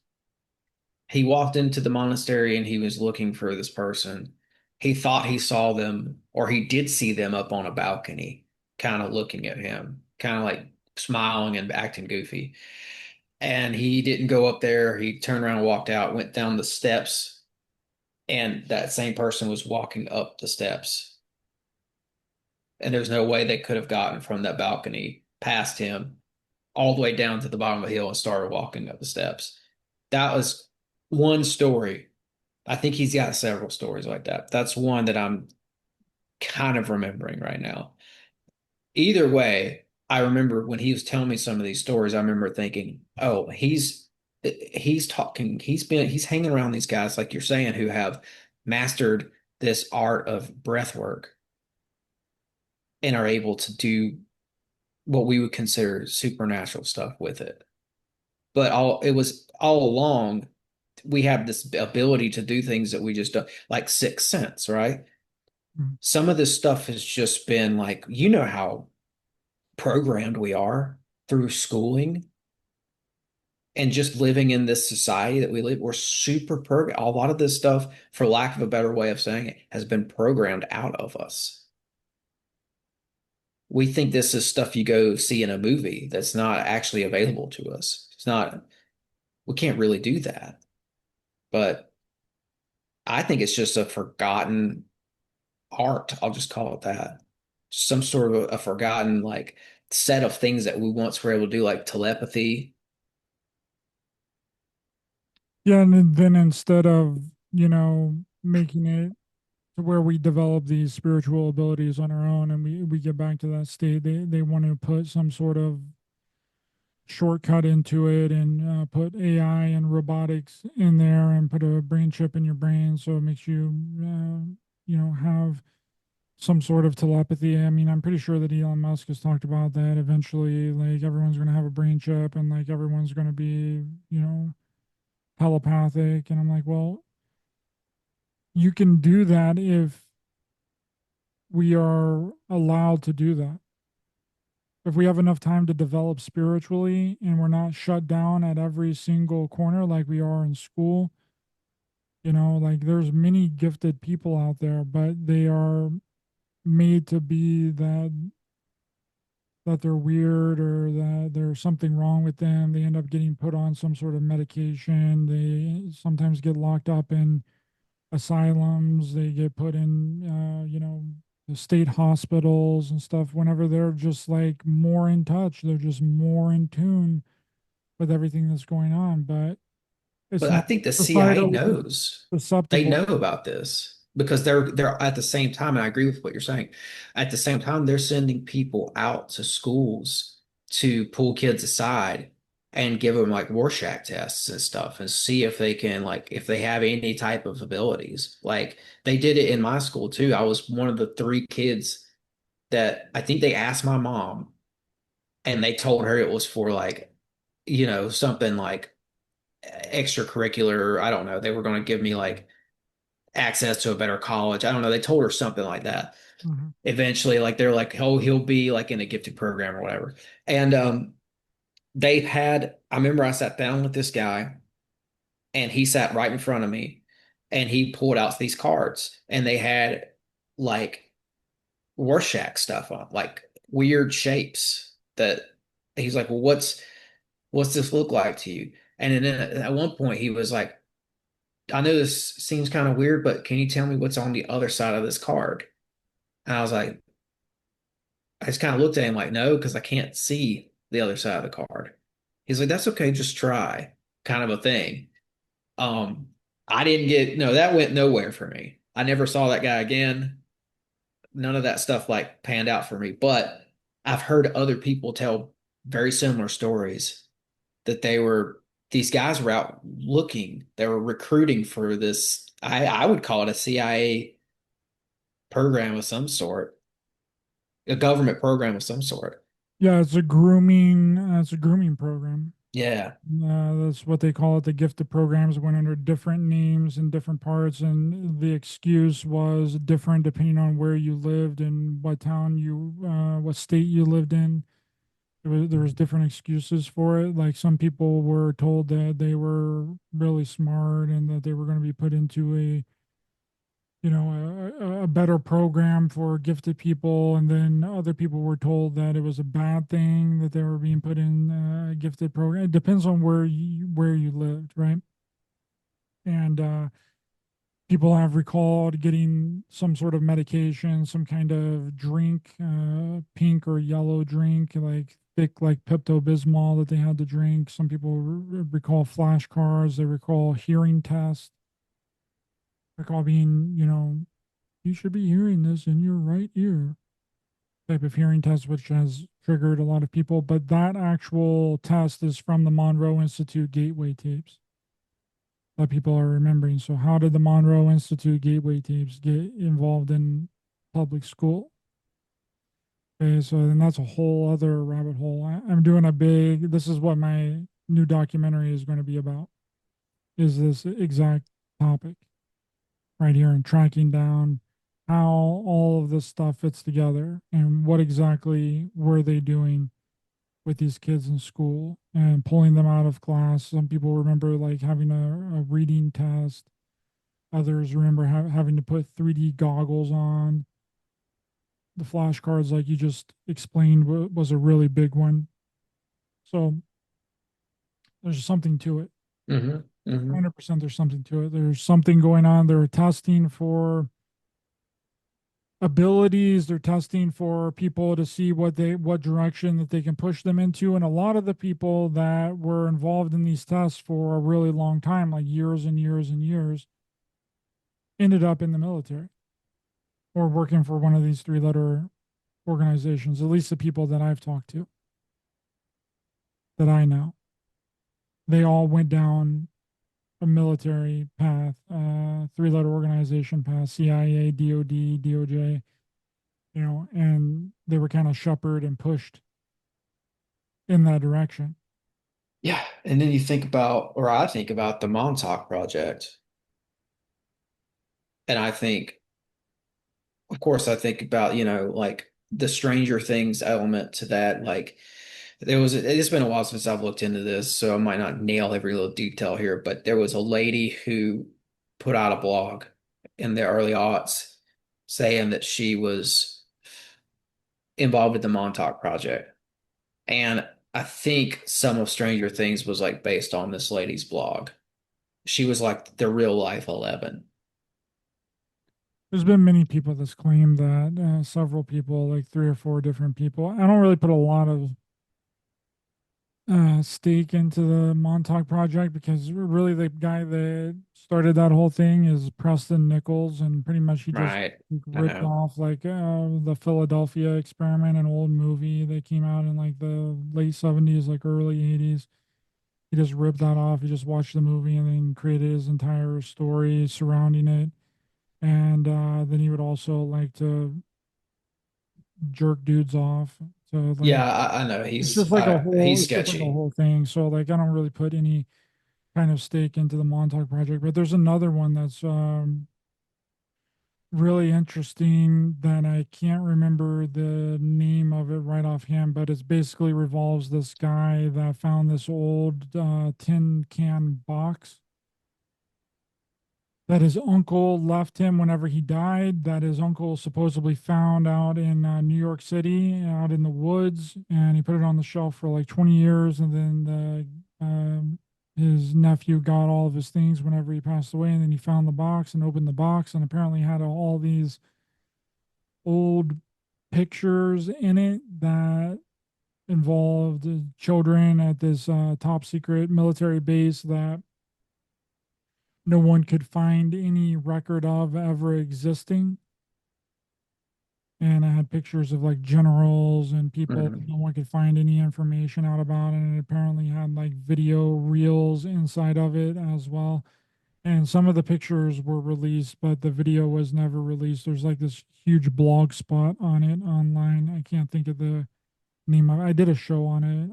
he walked into the monastery and he was looking for this person. He thought he saw them, or he did see them up on a balcony, kind of looking at him, kind of like smiling and acting goofy. And he didn't go up there. He turned around and walked out, went down the steps, and that same person was walking up the steps. And there's no way they could have gotten from that balcony past him all the way down to the bottom of the hill and started walking up the steps. That was one story. I think he's got several stories like that. That's one that I'm kind of remembering right now. Either way, I remember when he was telling me some of these stories, I remember thinking, oh, he's talking, he's hanging around these guys, like you're saying, who have mastered this art of breath work and are able to do what we would consider supernatural stuff with it. But all it was all along, we have this ability to do things that we just don't, like sixth sense, right? Mhm. Some of this stuff has just been like, you know how programmed we are through schooling and just living in this society that we live. We're super programmed. A lot of this stuff, for lack of a better way of saying it, has been programmed out of us. We think this is stuff you go see in a movie that's not actually available to us. It's not, we can't really do that. But I think it's just a forgotten art. I'll just call it that. Some sort of a forgotten like set of things that we once were able to do, like telepathy. Yeah, and then instead of, making it to where we develop these spiritual abilities on our own and we get back to that state, they want to put some sort of shortcut into it and put AI and robotics in there and put a brain chip in your brain so it makes you, have some sort of telepathy. I mean, I'm pretty sure that Elon Musk has talked about that eventually, like everyone's going to have a brain chip and like everyone's going to be, telepathic. And I'm like, well, you can do that if we are allowed to do that. If we have enough time to develop spiritually and we're not shut down at every single corner like we are in school, like there's many gifted people out there, but they are made to be that they're weird or that there's something wrong with them. They end up getting put on some sort of medication. They sometimes get locked up in asylums. They get put in, the state hospitals and stuff whenever they're just like more in touch. They're just more in tune with everything that's going on. But it's But I not think the CIA societally knows. They susceptible. know about this because they're at the same time, and I agree with what you're saying. At the same time, they're sending people out to schools to pull kids aside and give them like Rorschach tests and stuff and see if they can like if they have any type of abilities. Like they did it in my school too. I was one of the three kids that I think they asked my mom and they told her it was for like, something like extracurricular. I don't know. They were going to give me like access to a better college. I don't know. They told her something like that. Mhm. Eventually, like they're like, oh, he'll be like in a gifted program or whatever. And they've had. I remember I sat down with this guy, and he sat right in front of me, and he pulled out these cards, and they had like Rorschach stuff on, like weird shapes. that he's like, well, what's this look like to you? And then at one point he was like, I know this seems kind of weird, but can you tell me what's on the other side of this card? And I was like, I just kind of looked at him like, no, because I can't see the other side of the card. He's like, that's okay, just try, kind of a thing. Um, I didn't get, no, that went nowhere for me. I never saw that guy again. None of that stuff like panned out for me, but I've heard other people tell very similar stories that these guys were out looking, they were recruiting for this. I would call it a CIA program of some sort, a government program of some sort. Yeah, it's a grooming program. Yeah. That's what they call it. The gifted programs went under different names in different parts, and the excuse was different depending on where you lived and what state you lived in. There was different excuses for it. Like some people were told that they were really smart and that they were going to be put into a better program for gifted people, and then other people were told that it was a bad thing that they were being put in a gifted program. It depends on where you lived, right? And people have recalled getting some sort of medication, some kind of drink, pink or yellow drink, like thick, like Pepto-Bismol that they had to drink. Some people recall flashcards. They recall hearing tests. Recall being, you should be hearing this in your right ear type of hearing test, which has triggered a lot of people. But that actual test is from the Monroe Institute Gateway tapes that people are remembering. So, how did the Monroe Institute Gateway tapes get involved in public school? Okay, so then that's a whole other rabbit hole. I'm doing this is what my new documentary is going to be about, is this exact topic right here, and tracking down how all of this stuff fits together and what exactly were they doing with these kids in school and pulling them out of class. Some people remember like having a reading test. Others remember having to put 3D goggles on. The flashcards, like you just explained, was a really big one. So there's something to it. Hmm. Hmm. 100% there's something to it. There's something going on. They're testing for abilities. They're testing for people to see what direction that they can push them into. And a lot of the people that were involved in these tests for a really long time, like years and years and years, ended up in the military or working for one of these three-letter organizations, at least the people that I've talked to, that I know. They all went down a military path, three-letter organization path, CIA, DOD, DOJ, and they were kind of shepherded and pushed in that direction. Yeah. And then you think about, or I think about the Montauk project. And I think, of course, I think about, like the Stranger Things element to that. Like it's been a while since I've looked into this, so I might not nail every little detail here, but there was a lady who put out a blog in the early aughts saying that she was involved with the Montauk project. And I think some of Stranger Things was like based on this lady's blog. She was like the real life 11. There's been many people that's claimed that, several people, like three or four different people. I don't really put a lot of stake into the Montauk project because really the guy that started that whole thing is Preston Nichols, and pretty much he just Right. I ripped know. off like the Philadelphia experiment, an old movie that came out in like the late 70s, like early 80s. He just ripped that off. He just watched the movie and then created his entire story surrounding it. And then he would also like to jerk dudes off. So like Yeah, I know. it's He's just like a sketchy. whole thing. So like I don't really put any kind of stake into the Montauk project, but there's another one that's really interesting that I can't remember the name of it right offhand, but it's basically revolves this guy that found this old tin can box that his uncle left him whenever he died, that his uncle supposedly found out in New York City, out in the woods, and he put it on the shelf for like 20 years. And then his nephew got all of his things whenever he passed away. And then he found the box and opened the box and apparently had all these old pictures in it that involved children at this top secret military base that no one could find any record of ever existing. And I had pictures of like generals and people that Mhm. no one could find any information out about. And it apparently had like video reels inside of it as well. And some of the pictures were released, but the video was never released. There's like this huge blog spot on it online. I can't think of the name of it. I did a show on it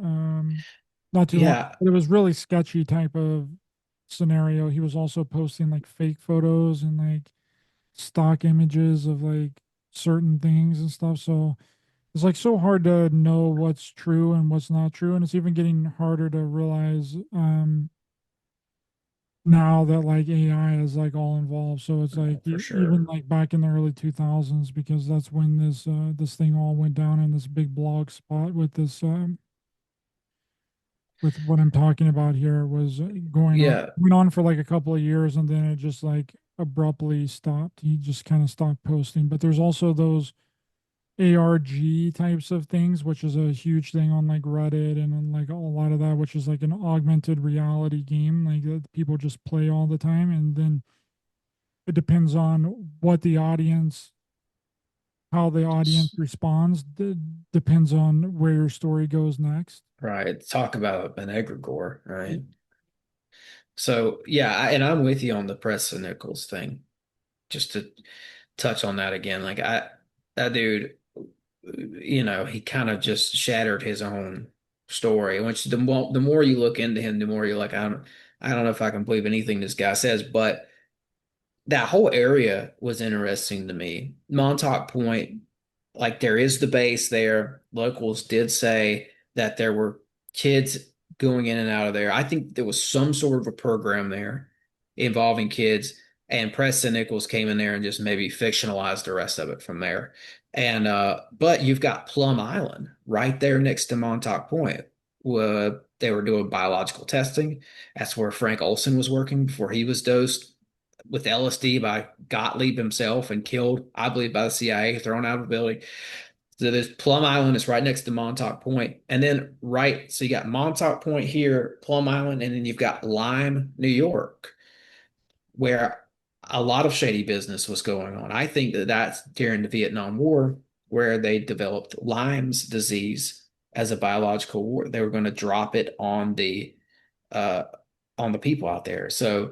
not too long, Yeah, but it was really sketchy type of scenario. He was also posting like fake photos and like stock images of like certain things and stuff. So it's like so hard to know what's true and what's not true. And it's even getting harder to realize now that like AI is like all involved. So it's like for even sure. like back in the early 2000s, because that's when this thing all went down in this big blog spot with this with what I'm talking about here was going on Yeah, went on for like a couple of years and then it just like abruptly stopped. He just kind of stopped posting. But there's also those ARG types of things, which is a huge thing on like Reddit and on, like a lot of that, which is like an augmented reality game like that people just play all the time. And then it depends on what the audience, how the audience responds, depends on where your story goes next. right. Talk about an egregore, right? So yeah, and I'm with you on the Preston Nichols thing. Just to touch on that again, like that dude, he kind of just shattered his own story. Which the more you look into him, the more you're like, I don't know if I can believe anything this guy says, but that whole area was interesting to me. Montauk Point, like there is the base there. Locals did say that there were kids going in and out of there. I think there was some sort of a program there involving kids, and Preston Nichols came in there and just maybe fictionalized the rest of it from there. And but you've got Plum Island right there next to Montauk Point. They were doing biological testing. That's where Frank Olson was working before he was dosed with LSD by Gottlieb himself and killed, I believe, by the CIA, thrown out of a building. So there's Plum Island is right next to Montauk Point. And then so you got Montauk Point here, Plum Island, and then you've got Lyme, New York, where a lot of shady business was going on. I think that that's during the Vietnam War where they developed Lyme's disease as a biological war. They were going to drop it uh on the people out there. So,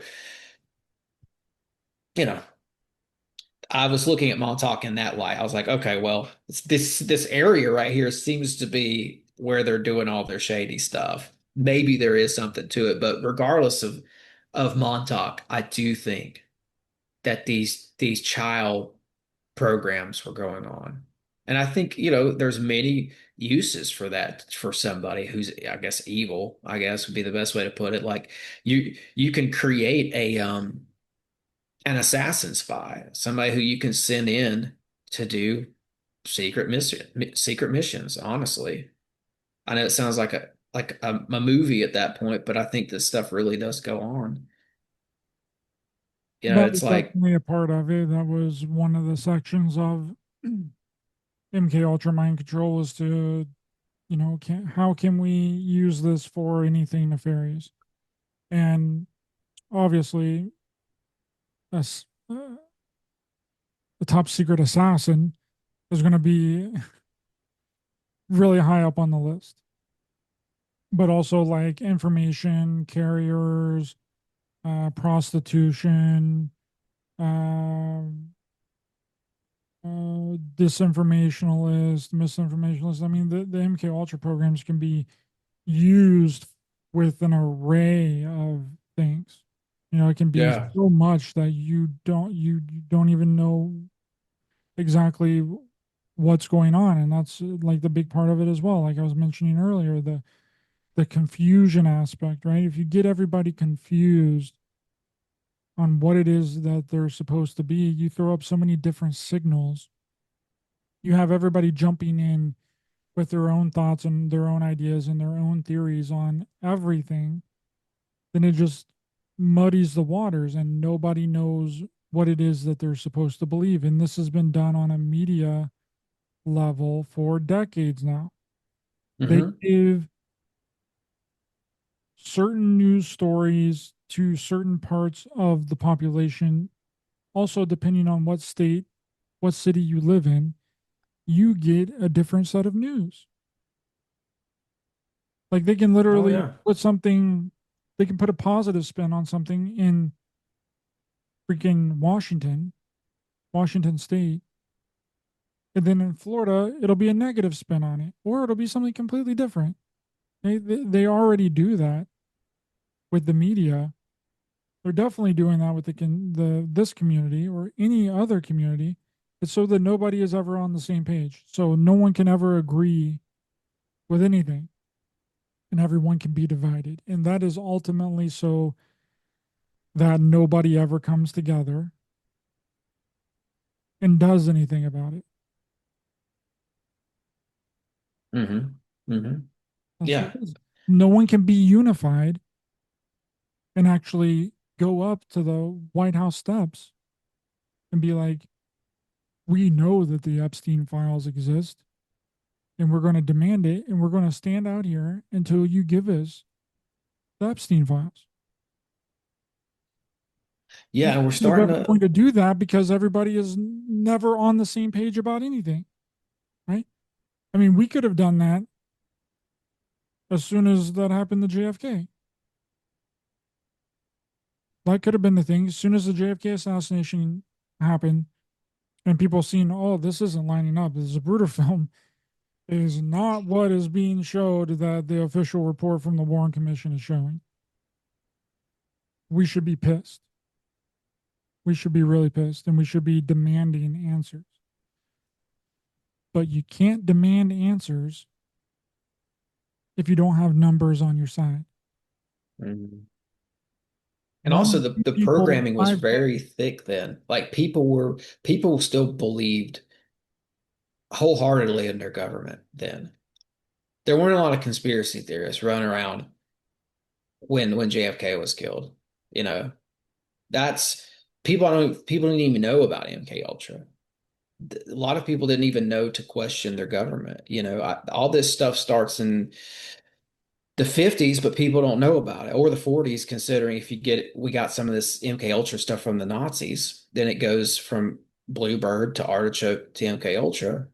you know, I was looking at Montauk in that light. I was like, okay, well, this area right here seems to be where they're doing all their shady stuff. Maybe there is something to it, but regardless of Montauk, I do think that these child programs were going on. And I think, there's many uses for that for somebody who's, I guess, evil, I guess would be the best way to put it. Like you can create an assassin spy, somebody who you can send in to do secret missions, honestly. I know it sounds like a movie at that point, but I think this stuff really does go on. That was It's like, definitely a part of it. That was one of the sections of MK Ultra Mind Control was to, how can we use this for anything nefarious? And obviously, as a top secret assassin is going to be really high up on the list. But also like information carriers, prostitution, um, disinformationalist, misinformationalist. I mean, the MK Ultra programs can be used with an array of things. It can be yeah, so much that you don't even know exactly what's going on, and that's like the big part of it as well. Like I was mentioning earlier, the confusion aspect, right? If you get everybody confused on what it is that they're supposed to be, you throw up so many different signals. You have everybody jumping in with their own thoughts and their own ideas and their own theories on everything, then it just muddies the waters and nobody knows what it is that they're supposed to believe. And this has been done on a media level for decades now. They Hmm. give certain news stories to certain parts of the population. Also, depending on what state, what city you live in, you get a different set of news. Like they can Oh literally yeah. put something, they can put a positive spin on something in freaking Washington State. And then in Florida, it'll be a negative spin on it, or it'll be something completely different. They already do that with the media. They're definitely doing that with the this community or any other community. It's so that nobody is ever on the same page. So no one can ever agree with anything and everyone can be divided. And that is ultimately so that nobody ever comes together and does anything about it. Hmm. Hmm. That's what Yeah. it is. No one can be unified and actually go up to the White House steps and be like, we know that the Epstein files exist and we're going to demand it and we're going to stand out here until you give us the Epstein files. Yeah, and we're Nobody's starting ever to. going to do that because everybody is never on the same page about anything, right? I mean, we could have done that as soon as that happened to JFK. That could have been the thing. As soon as the JFK assassination happened and people seen, oh, this isn't lining up. This is a Bruder film. It is not what is being showed that the official report from the Warren Commission is showing. We should be pissed. We should be really pissed and we should be demanding answers. But you can't demand answers if you don't have numbers on your side. Mhm. And also One, the people, programming was five. very thick then. Like people still believed wholeheartedly in their government then. There weren't a lot of conspiracy theorists running around when JFK was killed. You know, that's people didn't even know about MK Ultra. A lot of people didn't even know to question their government. All this stuff starts in the 50s, but people don't know about it, or the 40s, considering if we got some of this MK Ultra stuff from the Nazis, then it goes from Bluebird to Artichoke to MK Ultra,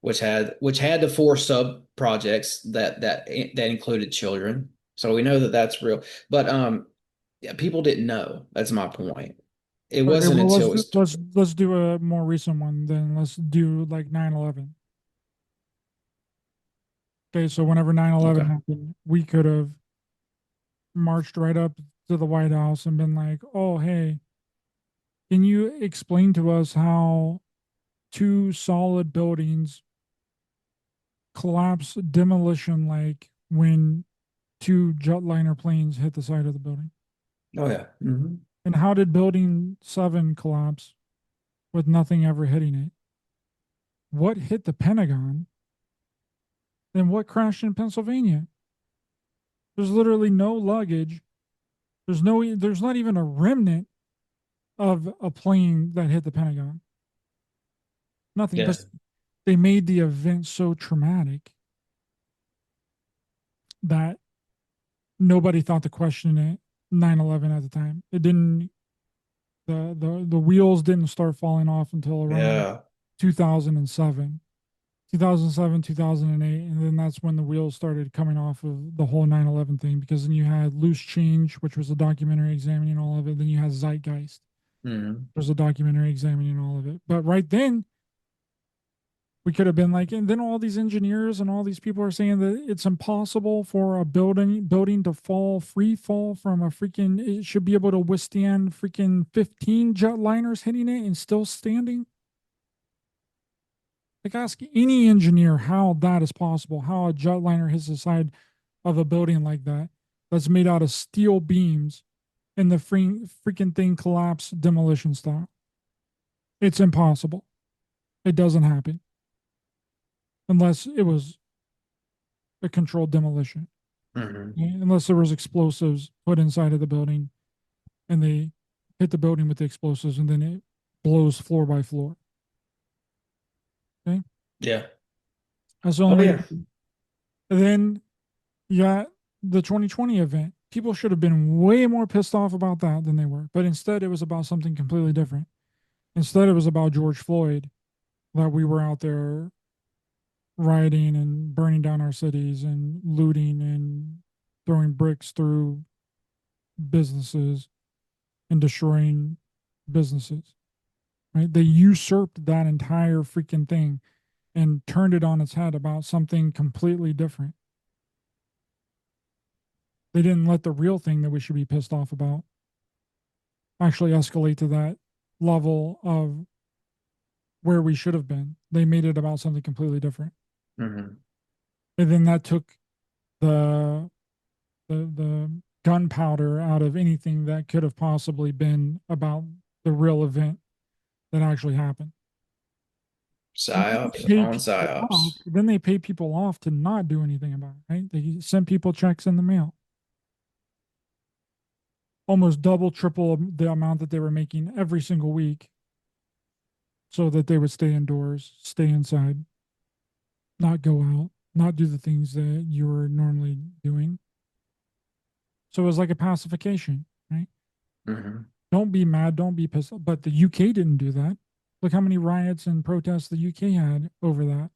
which had the four sub projects that included children. So we know that that's real. But yeah, people didn't know. That's my point. It Okay, wasn't well until it was let's do a more recent one then. Let's do like 9/11. Okay, so whenever 9/11 okay. happened, we could have marched right up to the White House and been like, "Oh, hey, can you explain to us how two solid buildings collapse demolition like when two jetliner planes hit the side of the building? Oh yeah. Hmm. And how did building 7 collapse with nothing ever hitting it? What hit the Pentagon? And what crashed in Pennsylvania? There's literally no luggage. There's not even a remnant of a plane that hit the Pentagon. Nothing. But Yeah. they made the event so traumatic that nobody thought to question it 9/11 at the time. It didn't the wheels didn't start falling off until around Yeah. 2007. 2007, 2008, and then that's when the wheels started coming off of the whole 9/11 thing because then you had Loose Change, which was a documentary examining all of it. Then you had Zeitgeist, Hmm. there's a documentary examining all of it. But right then, we could have been like, and then all these engineers and all these people are saying that it's impossible for a building to free fall from a freaking, it should be able to withstand freaking 15 jetliners hitting it and still standing. Like, ask any engineer how that is possible, how a jetliner hits the side of a building like that, that's made out of steel beams. and the freaking thing collapse demolition style. It's impossible. It doesn't happen unless it was a controlled demolition, Hmm. okay? Unless there was explosives put inside of the building and they hit the building with the explosives and then it blows floor by floor. Okay, Yeah. that's the Oh only. yeah. Then you got the 2020 event. People should have been way more pissed off about that than they were, but instead it was about something completely different. Instead, it was about George Floyd, that we were out there rioting and burning down our cities and looting and throwing bricks through businesses and destroying businesses, right? They usurped that entire freaking thing and turned it on its head about something completely different. They didn't let the real thing that we should be pissed off about actually escalate to that level of where we should have been. They made it about something completely different. Hmm. And then that took the the gunpowder out of anything that could have possibly been about the real event that actually happened. And Psyops on psyops. then they pay people off to not do anything about it, right? They send people checks in the mail, almost double, triple the amount that they were making every single week so that they would stay indoors, stay inside, not go out, not do the things that you were normally doing. So it was like a pacification, right? Hmm. Don't be mad, don't be pissed. But the UK didn't do that. Look how many riots and protests the UK had over that.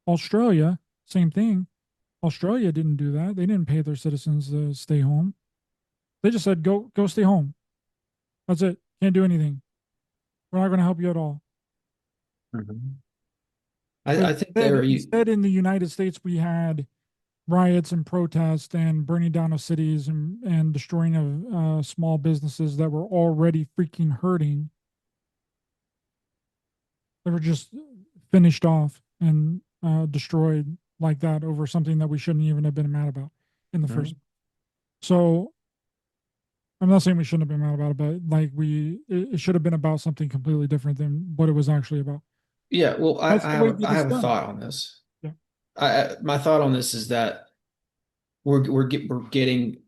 Australia, same thing. Australia didn't do that. They didn't pay their citizens to stay home. They just said, go stay home. That's it. Can't do anything. We're not going to help you at all. Hmm. But I think there you. instead, in the United States, we had riots and protests and burning down of cities and destroying of small businesses that were already freaking hurting. They were just finished off and destroyed like that over something that we shouldn't even have been mad about in the first. Mhm. So I'm not saying we shouldn't have been mad about it, but like it should have been about something completely different than what it was actually about. Yeah, well, That's the way that I it's have a done. thought on this. Yeah, My thought on this is that we're getting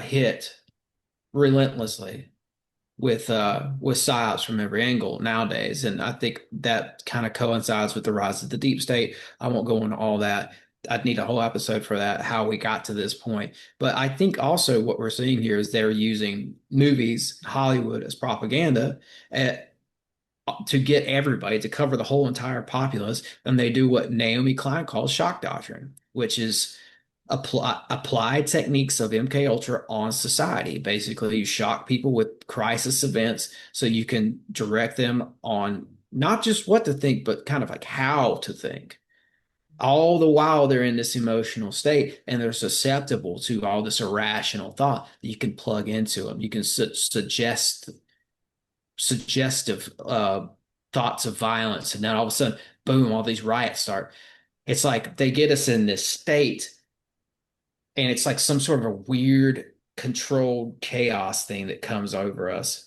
hit relentlessly with psyops from every angle nowadays, and I think that kind of coincides with the rise of the deep state. I won't go into all that. I'd need a whole episode for that, how we got to this point. But I think also what we're seeing here is they're using movies, Hollywood as propaganda to get everybody to cover the whole entire populace, and they do what Naomi Klein calls shock doctrine, which is apply techniques of MK Ultra on society. Basically, you shock people with crisis events so you can direct them on not just what to think, but kind of like how to think. All the while they're in this emotional state and they're susceptible to all this irrational thought that you can plug into them. You can suggestive thoughts of violence, and then all of a sudden, boom, all these riots start. It's like they get us in this state, and it's like some sort of a weird controlled chaos thing that comes over us.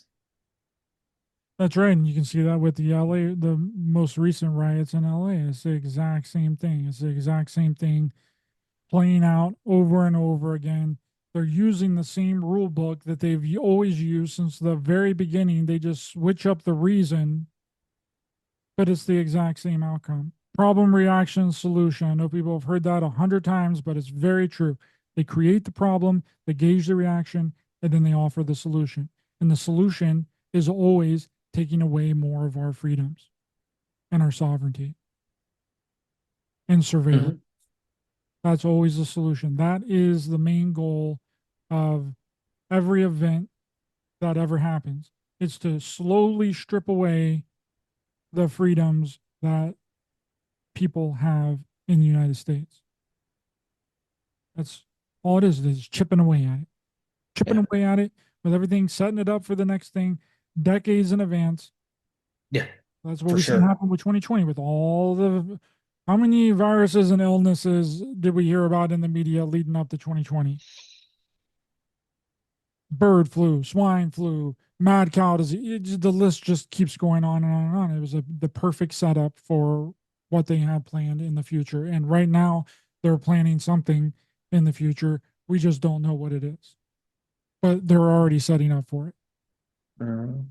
that's right. And you can see that with the LA, the most recent riots in LA. It's the exact same thing. It's the exact same thing playing out over and over again. They're using the same rule book that they've always used since the very beginning. They just switch up the reason, but it's the exact same outcome. Problem, reaction, solution. I know people have heard that 100 times, but it's very true. They create the problem, they gauge the reaction, and then they offer the solution. And the solution is always taking away more of our freedoms and our sovereignty and surveillance. Mhm. That's always the solution. That is the main goal of every event that ever happens. It's to slowly strip away the freedoms that people have in the United States. That's all it is chipping away at it, chipping Yeah, away at it with everything, setting it up for the next thing decades in advance. yeah, That's what for we seen sure. happen with 2020 with all the, how many viruses and illnesses did we hear about in the media leading up to 2020? bird flu, swine flu, mad cow disease. The list just keeps going on and on and on. It was the perfect setup for what they had planned in the future. And right now, they're planning something in the future. We just don't know what it is, but they're already setting up for it. Mhm.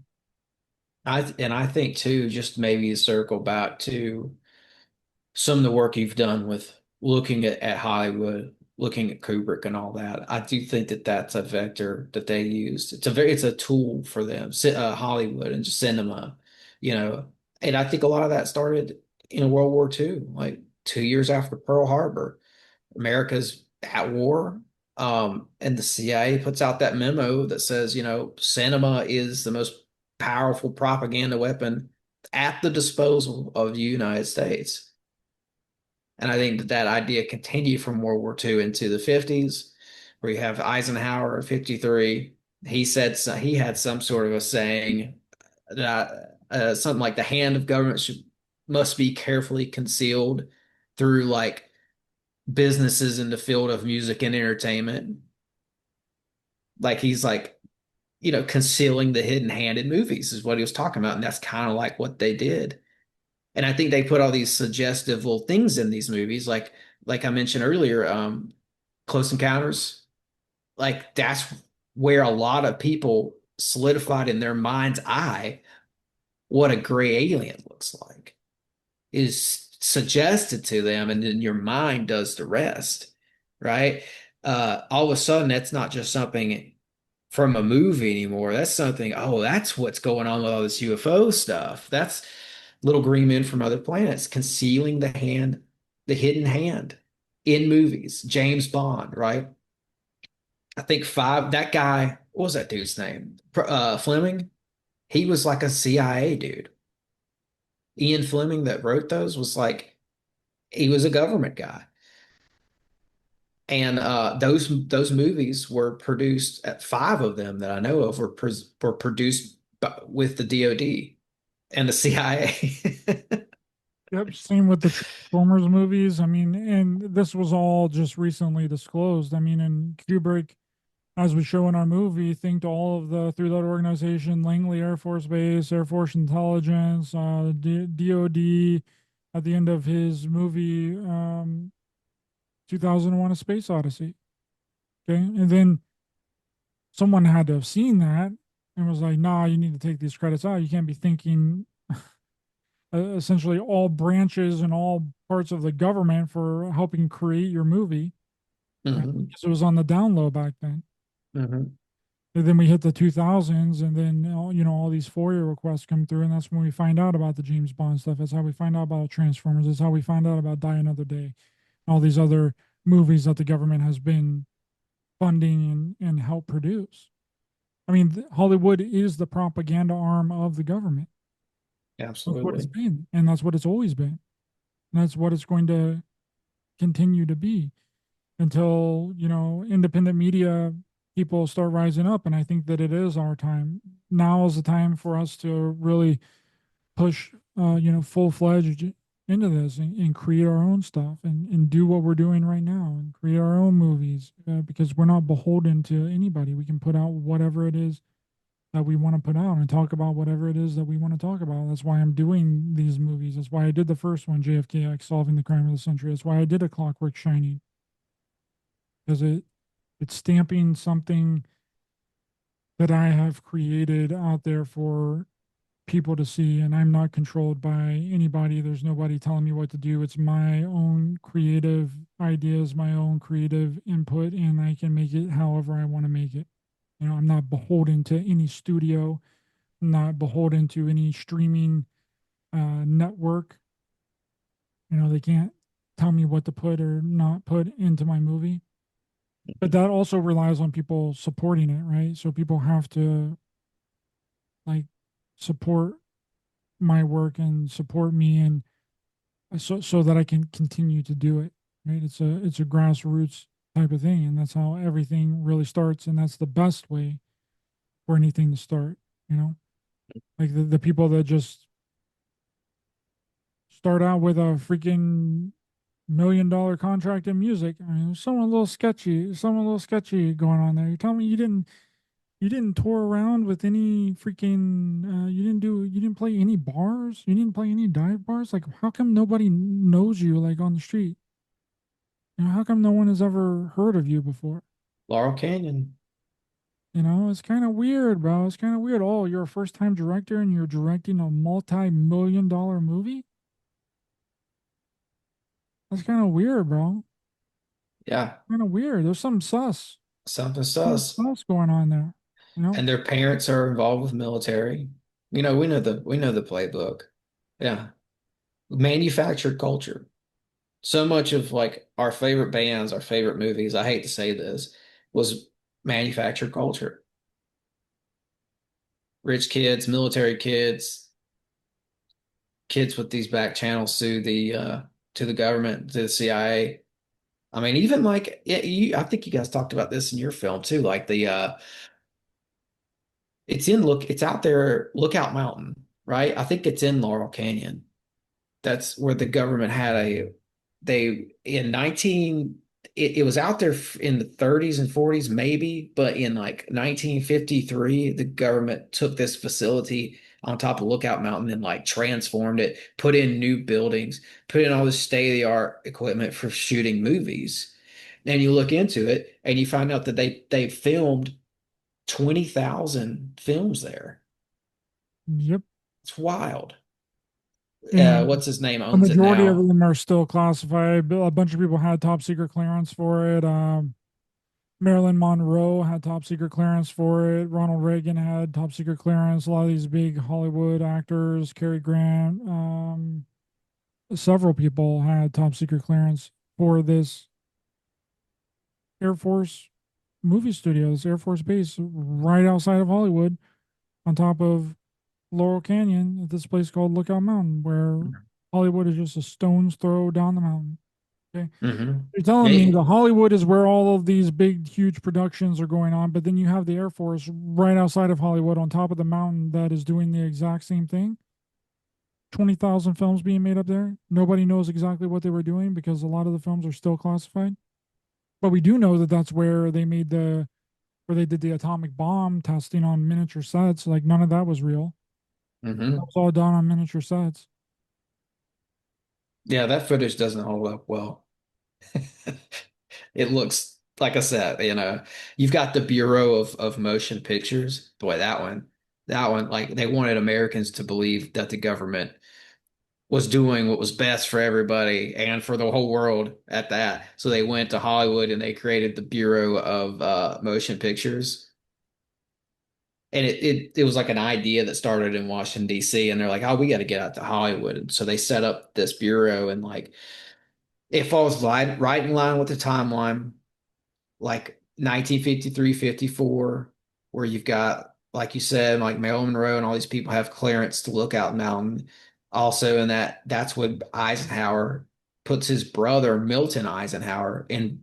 I think too, just maybe to circle back to some of the work you've done with looking at Hollywood, looking at Kubrick and all that. I do think that that's a vector that they used. It's a tool for them, Hollywood and just cinema, you know. And I think a lot of that started in World War II, like 2 years after Pearl Harbor. America's at war. And the CIA puts out that memo that says, cinema is the most powerful propaganda weapon at the disposal of the United States. And I think that that idea continued from World War II into the 50s, where you have Eisenhower in 53. He had some sort of a saying that something like the hand of government must be carefully concealed through like businesses in the field of music and entertainment. Like he's like, concealing the hidden hand in movies is what he was talking about. And that's kind of like what they did. And I think they put all these suggestive little things in these movies, like I mentioned earlier, Close Encounters. Like that's where a lot of people solidified in their mind's eye what a gray alien looks like is suggested to them, and then your mind does the rest, right? All of a sudden, that's not just something from a movie anymore. That's something, oh, that's what's going on with all this UFO stuff. That's little green men from other planets concealing the hand, the hidden hand in movies. James Bond, right? I think that guy, what was that dude's name? Fleming. He was like a CIA dude. Ian Fleming that wrote those was like, he was a government guy. And those movies were produced. At five of them that I know of were produced with the DoD and the CIA. Yep, same with the Transformers movies. I mean, and this was all just recently disclosed. I mean, in Kubrick, as we show in our movie, think to all of the through that organization, Langley Air Force Base, Air Force Intelligence, DoD, at the end of his movie, 2001: A Space Odyssey. Okay, and then someone had to have seen that and was like, "Nah, you need to take these credits out. You can't be thinking essentially all branches and all parts of the government for helping create your movie, right? Hmm. Because it was on the down low back then." Hmm. And then we hit the 2000s, and then all these FOIA requests come through, and that's when we find out about the James Bond stuff. That's how we find out about Transformers. That's how we find out about Die Another Day, all these other movies that the government has been funding and help produce. I mean, Hollywood is the propaganda arm of the government. That's what it's Absolutely. been, and that's what it's always been. And that's what it's going to continue to be until, independent media people start rising up. And I think that it is our time. Now is the time for us to really push, full fledged into this and create our own stuff and do what we're doing right now and create our own movies because we're not beholden to anybody. We can put out whatever it is that we want to put out and talk about whatever it is that we want to talk about. That's why I'm doing these movies. That's why I did the first one, JFK, Solving the Crime of the Century. That's why I did A Clockwork Shining, because it's stamping something that I have created out there for people to see, and I'm not controlled by anybody. There's nobody telling me what to do. It's my own creative ideas, my own creative input, and I can make it however I want to make it. I'm not beholden to any studio, not beholden to any streaming network. They can't tell me what to put or not put into my movie. But that also relies on people supporting it, right? So people have to like support my work and support me, and so that I can continue to do it, right? It's a grassroots type of thing, and that's how everything really starts, and that's the best way for anything to start, you know? Like the people that just start out with a freaking $1 million contract in music. I mean, there's something a little sketchy going on there. You tell me you didn't You didn't tour around with any freaking you didn't play any bars? You didn't play any dive bars? Like how come nobody knows you like on the street? You know, how come no one has ever heard of you before? Laurel Canyon. You know, it's kind of weird, bro. It's kind of weird. Oh, you're a first-time director and you're directing a multi-million-dollar movie? That's kind of weird, bro. Yeah, Kind of weird. There's some sus. something Some sus. sus going on there. You know? And their parents are involved with military. We know the playbook. Yeah. Manufactured culture. So much of like our favorite bands, our favorite movies, I hate to say this, was manufactured culture. Rich kids, military kids, kids with these back channels to the government, to the CIA. I mean, even like yeah, I think you guys talked about this in your film too, like it's out there, Lookout Mountain, right? I think it's in Laurel Canyon. That's where the government had a they in 19 it was out there in the 30s and 40s maybe, but in like 1953 the government took this facility on top of Lookout Mountain and like transformed it, put in new buildings, put in all this state-of-the-art equipment for shooting movies. And you look into it and you find out that they filmed 20,000 films there. Yep. It's wild. And What's his name a owns it majority of now? them are still classified. A bunch of people had top secret clearance for it. Marilyn Monroe had top secret clearance for it. Ronald Reagan had top secret clearance. A lot of these big Hollywood actors, Cary Grant, several people had top secret clearance for this Air Force movie studios, Air Force Base, right outside of Hollywood, on top of Laurel Canyon, at this place called Lookout Mountain, where Hollywood is just a stone's throw down the mountain. Okay. Hmm. You're telling me Yeah. the Hollywood is where all of these big, huge productions are going on, but then you have the Air Force right outside of Hollywood on top of the mountain that is doing the exact same thing. 20,000 films being made up there. Nobody knows exactly what they were doing because a lot of the films are still classified. But we do know that that's where where they did the atomic bomb testing on miniature sets. Like none of that was real. That Hmm. was all done on miniature sets. Yeah, that footage doesn't hold up well. It looks like I said, you've got the Bureau of Motion Pictures. Boy, that one, like they wanted Americans to believe that the government was doing what was best for everybody and for the whole world at that. So they went to Hollywood and they created the Bureau of Motion Pictures. And it was like an idea that started in Washington, D.C. And they're like, oh, we got to get out to Hollywood. And so they set up this bureau and like it falls right in line with the timeline, like 1953, 54, where you've got, like you said, like Marilyn Monroe and all these people have clearance to Lookout Mountain. Also, in that's when Eisenhower puts his brother Milton Eisenhower in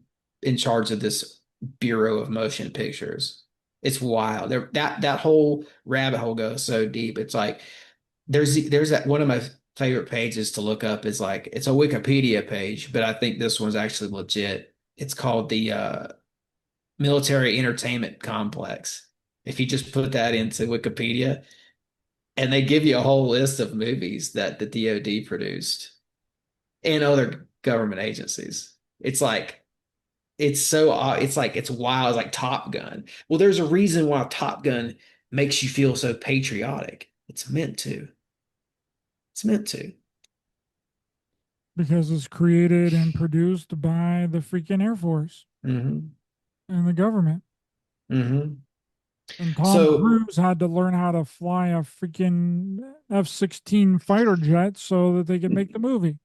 charge of this Bureau of Motion Pictures. It's wild. That whole rabbit hole goes so deep. It's like there's that one of my favorite pages to look up is like it's a Wikipedia page, but I think this one's actually legit. It's called the Military Entertainment Complex. If you just put that into Wikipedia, and they give you a whole list of movies that the DoD produced and other government agencies. It's like it's wild. It's like Top Gun. Well, there's a reason why Top Gun makes you feel so patriotic. It's meant to. It's meant to. Because it's created and produced by the freaking Air Force Hmm. and the government. Hmm. And Tom So Cruise had to learn how to fly a freaking F-16 fighter jet so that they could make the movie.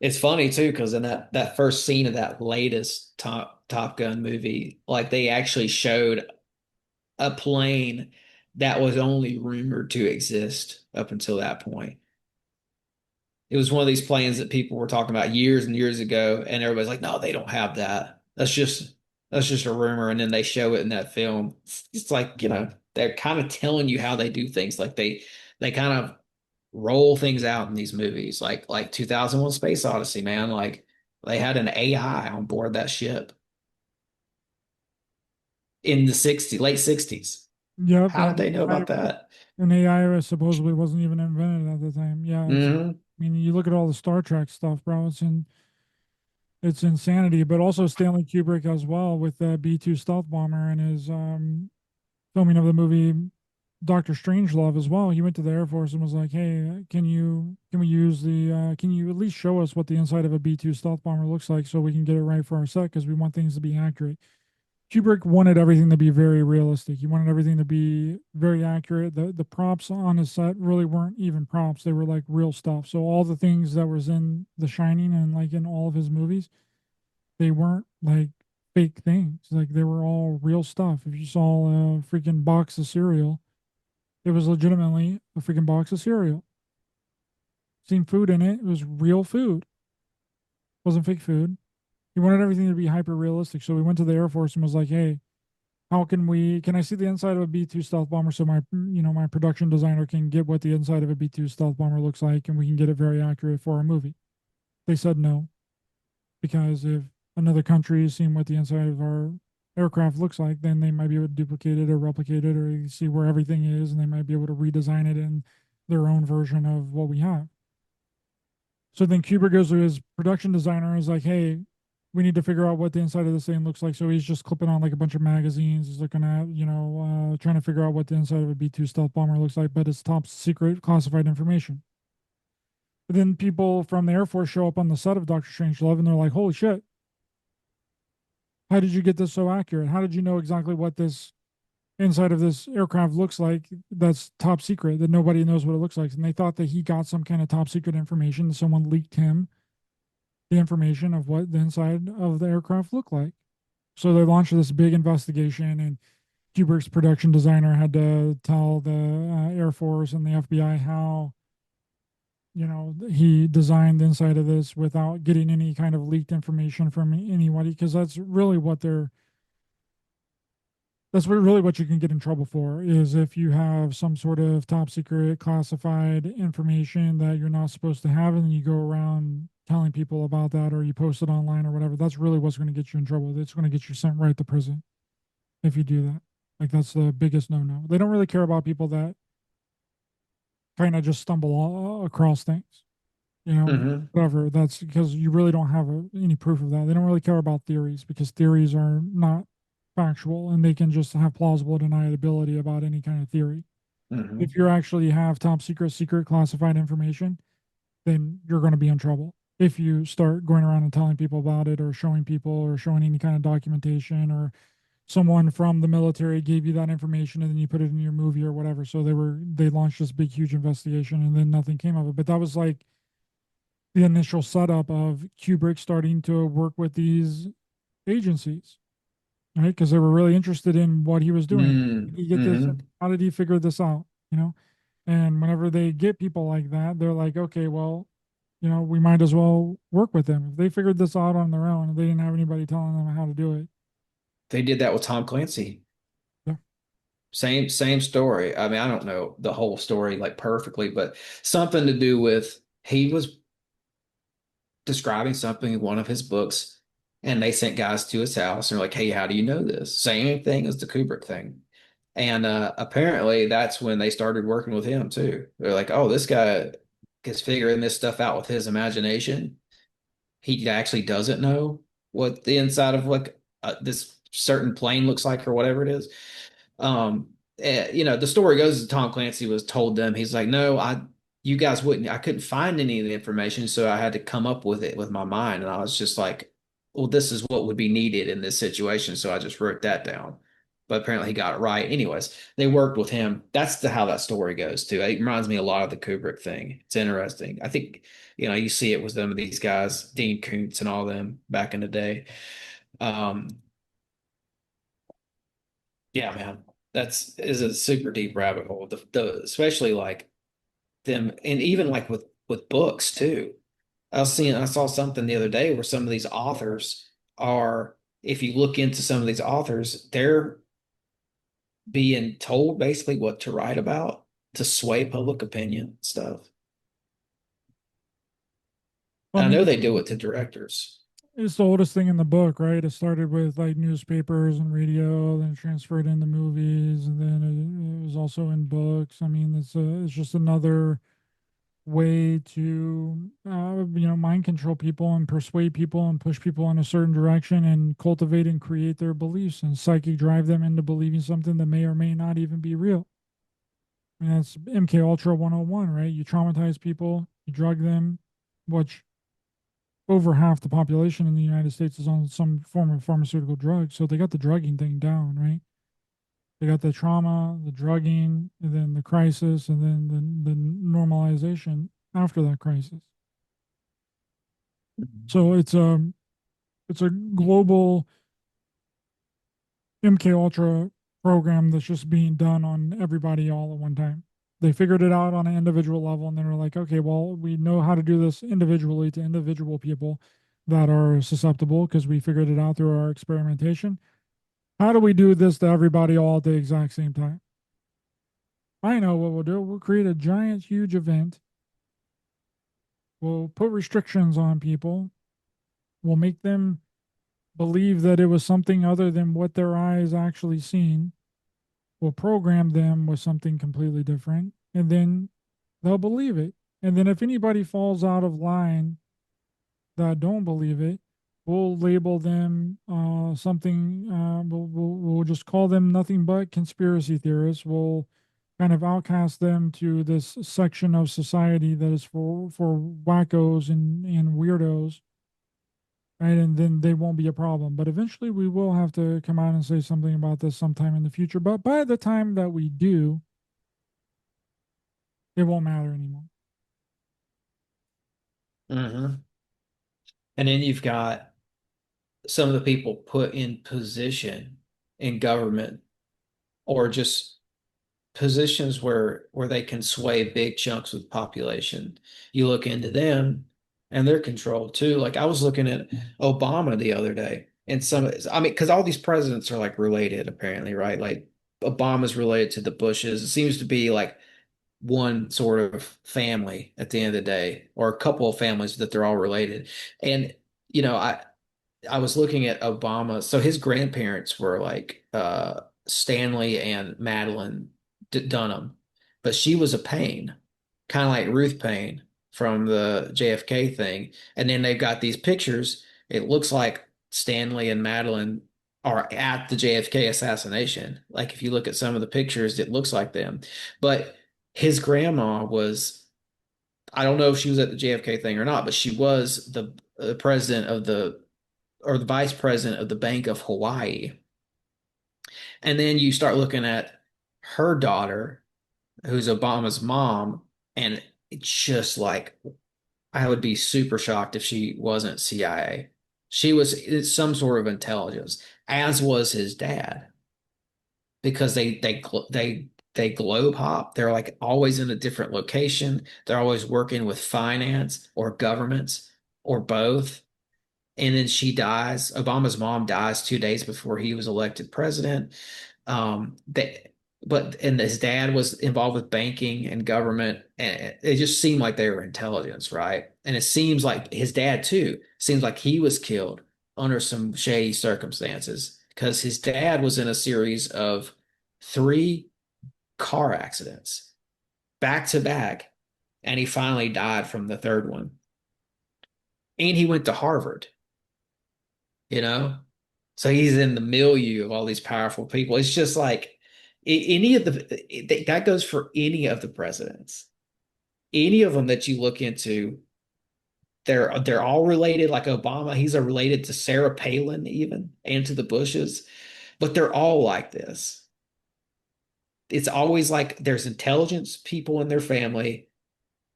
it's funny too, because in that first scene of that latest Top Gun movie, like they actually showed a plane that was only rumored to exist up until that point. It was one of these planes that people were talking about years and years ago, and everybody's like, "No, they don't have that. That's just a rumor." And then they show it in that film. It's like, they're kind of telling you how they do things. Like they kind of roll things out in these movies, like 2001: Space Odyssey, man. Like they had an AI on board that ship. in the 60s, late 60s. Yep, How did they know about that? and AI supposedly wasn't even invented at the time. Yeah, Hmm. I mean, you look at all the Star Trek stuff, bro. It's insanity. But also Stanley Kubrick as well with the B-2 stealth bomber and his filming of the movie Doctor Strangelove as well. He went to the Air Force and was like, "Hey, can we use the can you at least show us what the inside of a B-2 stealth bomber looks like so we can get it right for our set because we want things to be accurate." Kubrick wanted everything to be very realistic. He wanted everything to be very accurate. The props on his set really weren't even props. They were like real stuff. So all the things that was in The Shining and like in all of his movies, they weren't like fake things. Like they were all real stuff. If you saw a freaking box of cereal, it was legitimately a freaking box of cereal. Seen food in it. It was real food. It wasn't fake food. He wanted everything to be hyper realistic. So we went to the Air Force and was like, hey, how can I see the inside of a B-2 stealth bomber so my production designer can get what the inside of a B-2 stealth bomber looks like and we can get it very accurate for our movie? They said no, because if another country is seeing what the inside of our aircraft looks like, then they might be able to duplicate it or replicate it or see where everything is and they might be able to redesign it in their own version of what we have. So then Kubrick goes to his production designer and is like, hey, we need to figure out what the inside of this thing looks like. So he's just clipping on like a bunch of magazines. He's looking at, trying to figure out what the inside of a B-2 stealth bomber looks like, but it's top secret classified information. But then people from the Air Force show up on the set of Doctor Strangelove and they're like, holy shit, how did you get this so accurate? How did you know exactly what this inside of this aircraft looks like that's top secret, that nobody knows what it looks like? And they thought that he got some kind of top secret information, that someone leaked him the information of what the inside of the aircraft looked like. So they launched this big investigation, and Kubrick's production designer had to tell the Air Force and the FBI how, he designed the inside of this without getting any kind of leaked information from anybody, because that's really what you can get in trouble for is if you have some sort of top secret classified information that you're not supposed to have and then you go around telling people about that or you post it online or whatever. That's really what's going to get you in trouble. It's going to get you sent right to prison if you do that. Like that's the biggest no-no. They don't really care about people that kind of just stumble across things, Hmm. whatever. That's because you really don't have any proof of that. They don't really care about theories because theories are not factual and they can just have plausible deniability about any kind of theory. Hmm. If you actually have top secret classified information, then you're going to be in trouble. If you start going around and telling people about it or showing people or showing any kind of documentation or someone from the military gave you that information and then you put it in your movie or whatever. So they launched this big huge investigation and then nothing came of it. But that was like the initial setup of Kubrick starting to work with these agencies, right? Because they were really interested in what he was doing. Did he get this? Hmm. How did he figure this out? You know, and whenever they get people like that, they're like, okay, well, we might as well work with them. If they figured this out on their own and they didn't have anybody telling them how to do it. They did that with Tom Clancy. Yeah. Same story. I mean, I don't know the whole story like perfectly, but something to do with he was describing something in one of his books, and they sent guys to his house and were like, "Hey, how do you know this?" Same thing as the Kubrick thing. And apparently, that's when they started working with him too. They're like, "Oh, this guy is figuring this stuff out with his imagination. He actually doesn't know what the inside of like this certain plane looks like or whatever it is." The story goes that Tom Clancy was told them, he's like, no, you guys wouldn't, I couldn't find any of the information, so I had to come up with it with my mind. And I was just like, well, this is what would be needed in this situation. So I just wrote that down. But apparently he got it right. Anyways, they worked with him. That's how that story goes too. It reminds me a lot of the Kubrick thing. It's interesting. I think, you see it with some of these guys, Dean Koontz and all them back in the day. Um, Yeah, man, that's is a super deep rabbit hole. The especially like them, and even like with books too. I saw something the other day where some of these authors are, if you look into some of these authors, they're being told basically what to write about to sway public opinion and stuff. I And I mean, know they do it to directors. it's the oldest thing in the book, right? It started with like newspapers and radio, then transferred into movies, and then it was also in books. I mean, it's just another way to mind control people and persuade people and push people in a certain direction and cultivate and create their beliefs and psychic drive them into believing something that may or may not even be real. I mean, that's MK Ultra 101, right? You traumatize people, you drug them, which over half the population in the United States is on some form of pharmaceutical drug. So they got the drugging thing down, right? They got the trauma, the drugging, and then the crisis, and then the normalization after that crisis. So it's a global MK Ultra program that's just being done on everybody all at one time. They figured it out on an individual level, and then we're like, okay, well, we know how to do this individually to individual people that are susceptible because we figured it out through our experimentation. How do we do this to everybody all at the exact same time? I know what we'll do. We'll create a giant, huge event. We'll put restrictions on people. We'll make them believe that it was something other than what their eyes actually seen. We'll program them with something completely different, and then they'll believe it. And then if anybody falls out of line that don't believe it, we'll label them something. We'll just call them nothing but conspiracy theorists. We'll kind of outcast them to this section of society that is for wackos and weirdos, right? And then they won't be a problem. But eventually, we will have to come out and say something about this sometime in the future. But by the time that we do, it won't matter anymore. Hmm. And then you've got some of the people put in position in government or just positions where they can sway big chunks of the population. You look into them and they're controlled too. Like I was looking at Obama the other day and I mean, because all these presidents are like related apparently, right? Like Obama's related to the Bushes. It seems to be like one sort of family at the end of the day, or a couple of families that they're all related. And you know, I was looking at Obama. So his grandparents were like Stanley and Madeline Dunham, but she was a Payne, kind of like Ruth Payne from the JFK thing. And then they've got these pictures. It looks like Stanley and Madeline are at the JFK assassination. Like if you look at some of the pictures, it looks like them. But his grandma was, I don't know if she was at the JFK thing or not, but she was the president of the or the vice president of the Bank of Hawaii. And then you start looking at her daughter, who's Obama's mom, and it's just like I would be super shocked if she wasn't CIA. She was some sort of intelligence, as was his dad, because they globe hop. They're like always in a different location. They're always working with finance or governments or both. And then she dies. Obama's mom dies 2 days before he was elected president. They, and his dad was involved with banking and government, and it just seemed like they were intelligence, right? And it seems like his dad too seems like he was killed under some shady circumstances because his dad was in a series of three car accidents back to back, and he finally died from the third one. And he went to Harvard, you know? So he's in the milieu of all these powerful people. It's just like any of that goes for any of the presidents. Any of them that you look into, they're all related. Like Obama, he's a related to Sarah Palin even and to the Bushes, but they're all like this. It's always like there's intelligence people in their family,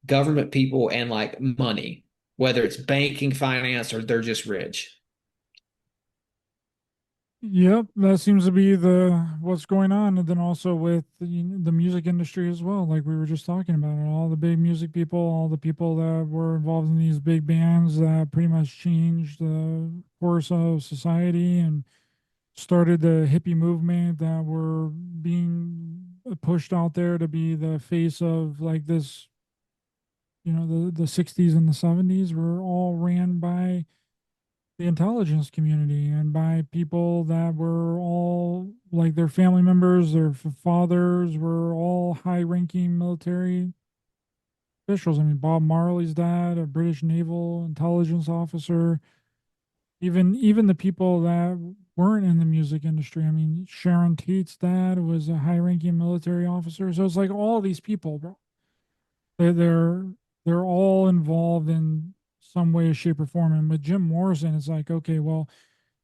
government people, and like money, whether it's banking, finance, or they're just rich. Yep, that seems to be the what's going on, and then also with the music industry as well, like we were just talking about it. All the big music people, all the people that were involved in these big bands that pretty much changed the course of society and started the hippie movement that were being pushed out there to be the face of like this, the 60s and the 70s were all ran by the intelligence community and by people that were all like their family members, their fathers were all high-ranking military officials. I mean, Bob Marley's dad, a British naval intelligence officer, even the people that weren't in the music industry. I mean, Sharon Tate's dad was a high-ranking military officer. So it's like all these people, bro. They're they're they're all involved in some way, shape, or form. And with Jim Morrison, it's like, okay, well,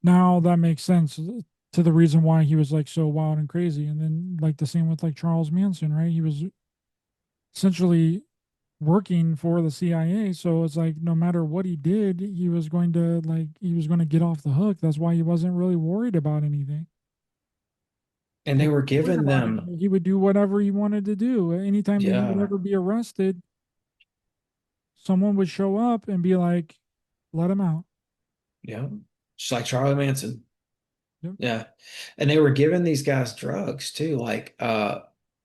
now that makes sense to the reason why he was like so wild and crazy. And then like the same with like Charles Manson, right? He was essentially working for the CIA. So it's like no matter what he did, he was going to get off the hook. That's why he wasn't really worried about anything. And they If were he was worried giving about them, anything, he would do whatever he wanted to do. Anytime that he would yeah, ever be arrested, someone would show up and be like, let him out. yeah, just like Charlie Manson. Yep. Yeah. And they were giving these guys drugs too. Like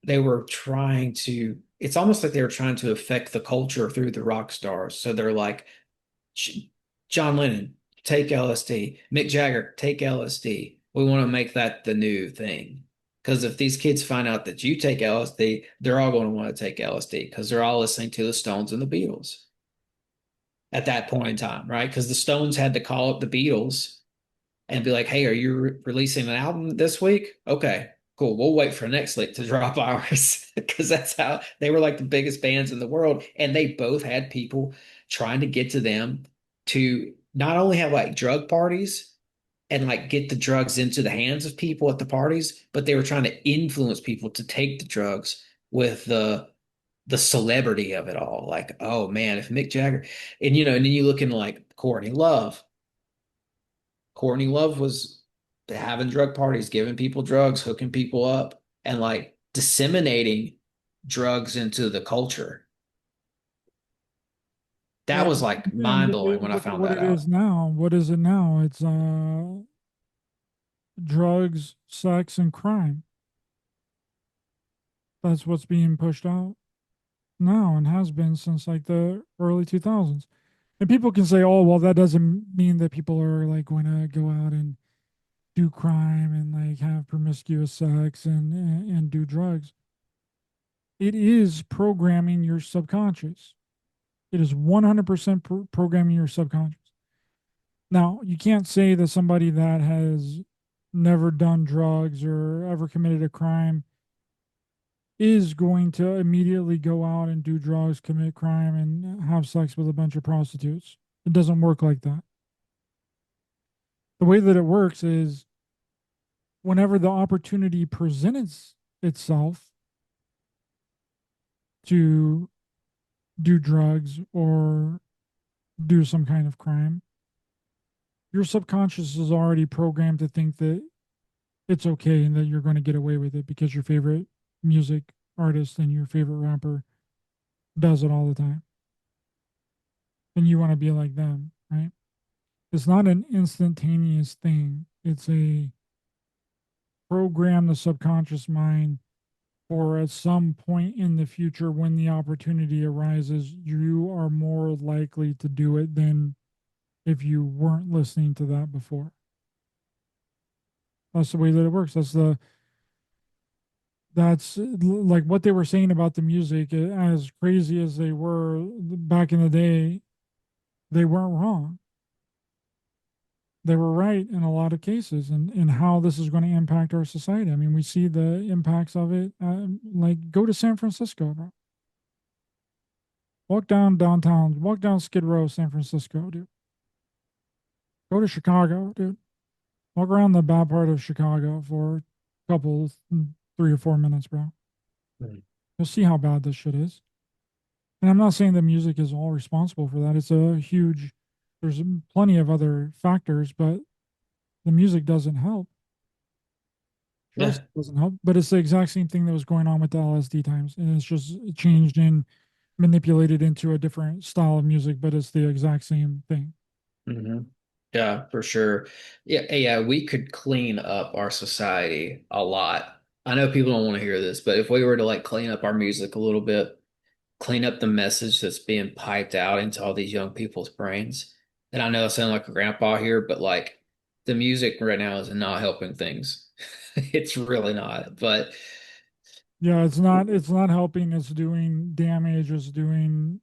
they were trying to it's almost like they were trying to affect the culture through the rock stars. So they're like John Lennon, take LSD. Mick Jagger, take LSD. We want to make that the new thing. Because if these kids find out that you take LSD, they're all going to want to take LSD because they're all listening to the Stones and the Beatles at that point in time, right? Because the Stones had to call up the Beatles and be like, "Hey, are you releasing an album this week? Okay, cool. We'll wait for next week to drop ours." Because that's how they were like the biggest bands in the world, and they both had people trying to get to them to not only have like drug parties and like get the drugs into the hands of people at the parties, but they were trying to influence people to take the drugs with the celebrity of it all. Like, oh man, if Mick Jagger, and and then you look into like Courtney Love. Courtney Love was having drug parties, giving people drugs, hooking people up, and like disseminating drugs into the culture. That Yeah. was like And mind blowing when I look at found what that it is out. now. What is it now? It's drugs, sex, and crime. That's what's being pushed out now and has been since like the early 2000s. And people can say, oh, well, that doesn't mean that people are like going to go out and do crime and like have promiscuous sex and do drugs. It is programming your subconscious. It is 100% programming your subconscious. Now, you can't say that somebody that has never done drugs or ever committed a crime is going to immediately go out and do drugs, commit crime, and have sex with a bunch of prostitutes. It doesn't work like that. The way that it works is whenever the opportunity presents itself to do drugs or do some kind of crime, your subconscious is already programmed to think that it's okay and that you're going to get away with it because your favorite music artist and your favorite rapper does it all the time. And you want to be like them, right? It's not an instantaneous thing. It's a program the subconscious mind for at some point in the future when the opportunity arises, you are more likely to do it than if you weren't listening to that before. That's the way that it works. That's like what they were saying about the music, as crazy as they were back in the day, they weren't wrong. They were right in a lot of cases and how this is going to impact our society. I mean, we see the impacts of it. Like, go to San Francisco, bro. Walk down downtown, walk down Skid Row, San Francisco, dude. Go to Chicago, dude. Walk around the bad part of Chicago for a couple, 3 or 4 minutes, bro. Mm. You'll see how bad this shit is. And I'm not saying that music is all responsible for that. It's a huge, there's plenty of other factors, but the music doesn't help. Drugs Yeah. doesn't help, but it's the exact same thing that was going on with the LSD times. And it's just changed and manipulated into a different style of music, but it's the exact same thing. Hmm. Yeah, for sure. Yeah, yeah, we could clean up our society a lot. I know people don't want to hear this, but if we were to like clean up our music a little bit, clean up the message that's being piped out into all these young people's brains, and I know I sound like a grandpa here, but like the music right now is not helping things. It's really not. But Yeah, it's not helping. It's doing damage. It's doing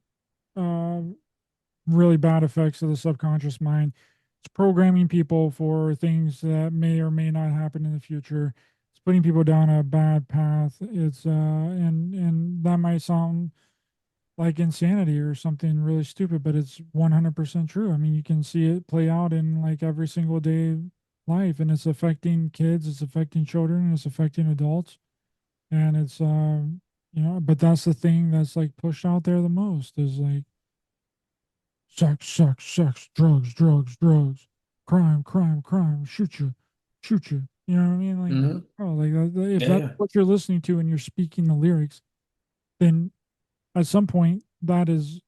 uh, really bad effects to the subconscious mind. It's programming people for things that may or may not happen in the future. It's putting people down a bad path. And that might sound like insanity or something really stupid, but it's 100% true. I mean, you can see it play out in like every single day life, and it's affecting kids, it's affecting children, and it's affecting adults. And it's but that's the thing that's like pushed out there the most is like sex, sex, sex, drugs, drugs, drugs, crime, crime, crime, shoot you, shoot you. You know what I mean? Like, mhm. oh, like if Yeah, that's yeah. what you're listening to and you're speaking the lyrics, then at some point that is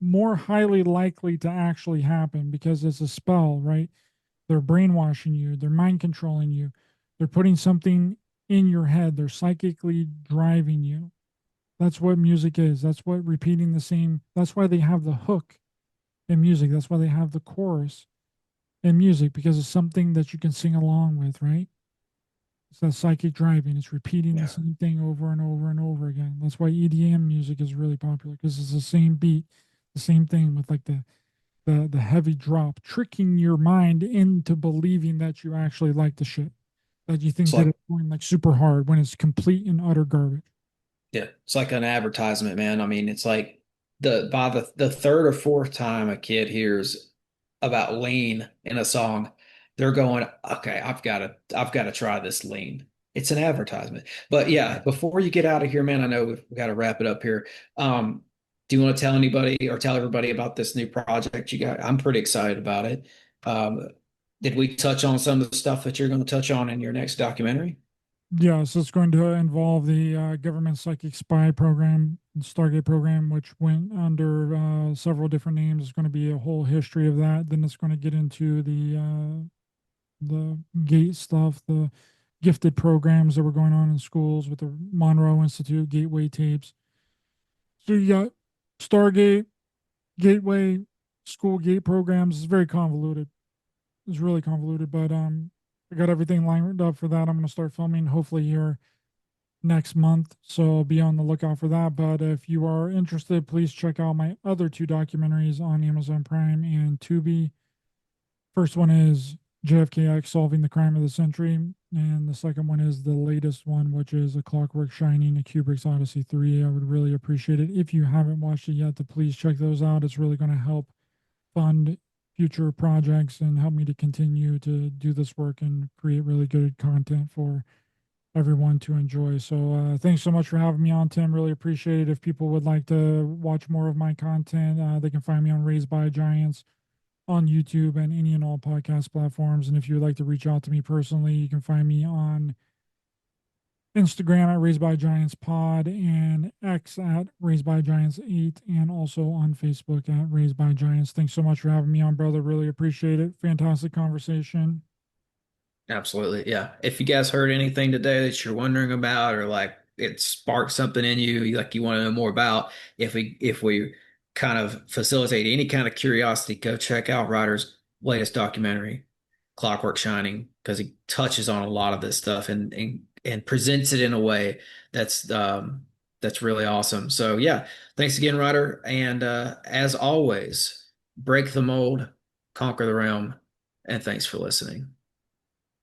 more highly likely to actually happen because it's a spell, right? They're brainwashing you, they're mind controlling you, they're putting something in your head, they're psychically driving you. That's what music is. That's what repeating the same, that's why they have the hook in music. That's why they have the chorus in music because it's something that you can sing along with, right? It's that psychic driving. It's repeating the Yeah. same thing over and over and over again. That's why EDM music is really popular because it's the same beat, the same thing with like the heavy drop, tricking your mind into believing that you actually like the shit, that you It's think that like it's going like super hard when it's complete and utter garbage. Yeah, it's like an advertisement, man. I mean, it's like the third or fourth time a kid hears about lean in a song, they're going, okay, I've got to try this lean. It's an advertisement. But yeah, before you get out of here, man, I know we've got to wrap it up here. Do you want to tell anybody or tell everybody about this new project you got? I'm pretty excited about it. Um, did we touch on some of the stuff that you're going to touch on in your next documentary? Yeah, so it's going to involve the government psychic spy program, Stargate program, which went under several different names. It's going to be a whole history of that. Then it's going to get into the gate stuff, the gifted programs that were going on in schools with the Monroe Institute Gateway tapes. So you got Stargate, Gateway, school gate programs. It's very convoluted. It's really convoluted, but I got everything lined up for that. I'm going to start filming hopefully here next month. So be on the lookout for that. But if you are interested, please check out my other two documentaries on Amazon Prime and Tubi. First one is JFKX Solving the Crime of the Century. And the second one is the latest one, which is A Clockwork Shining, A Kubrick's Odyssey 3. I would really appreciate it. If you haven't watched it yet, to please check those out. It's really going to help fund future projects and help me to continue to do this work and create really good content for everyone to enjoy. So thanks so much for having me on, Tim. Really appreciate it. If people would like to watch more of my content, they can find me on Raised by Giants on YouTube and any and all podcast platforms. And if you would like to reach out to me personally, you can find me on Instagram at Raised by Giants Pod and X at Raised by Giants 8 and also on Facebook at Raised by Giants. Thanks so much for having me on, brother. Really appreciate it. Fantastic conversation. Absolutely. Yeah. If you guys heard anything today that you're wondering about or like it sparked something in you, like you want to know more about, if we kind of facilitate any kind of curiosity, go check out Ryder's latest documentary, Clockwork Shining, because he touches on a lot of this stuff and presents it in a way that's really awesome. So yeah, thanks again, Ryder. And as always, break the mold, conquer the realm, and thanks for listening.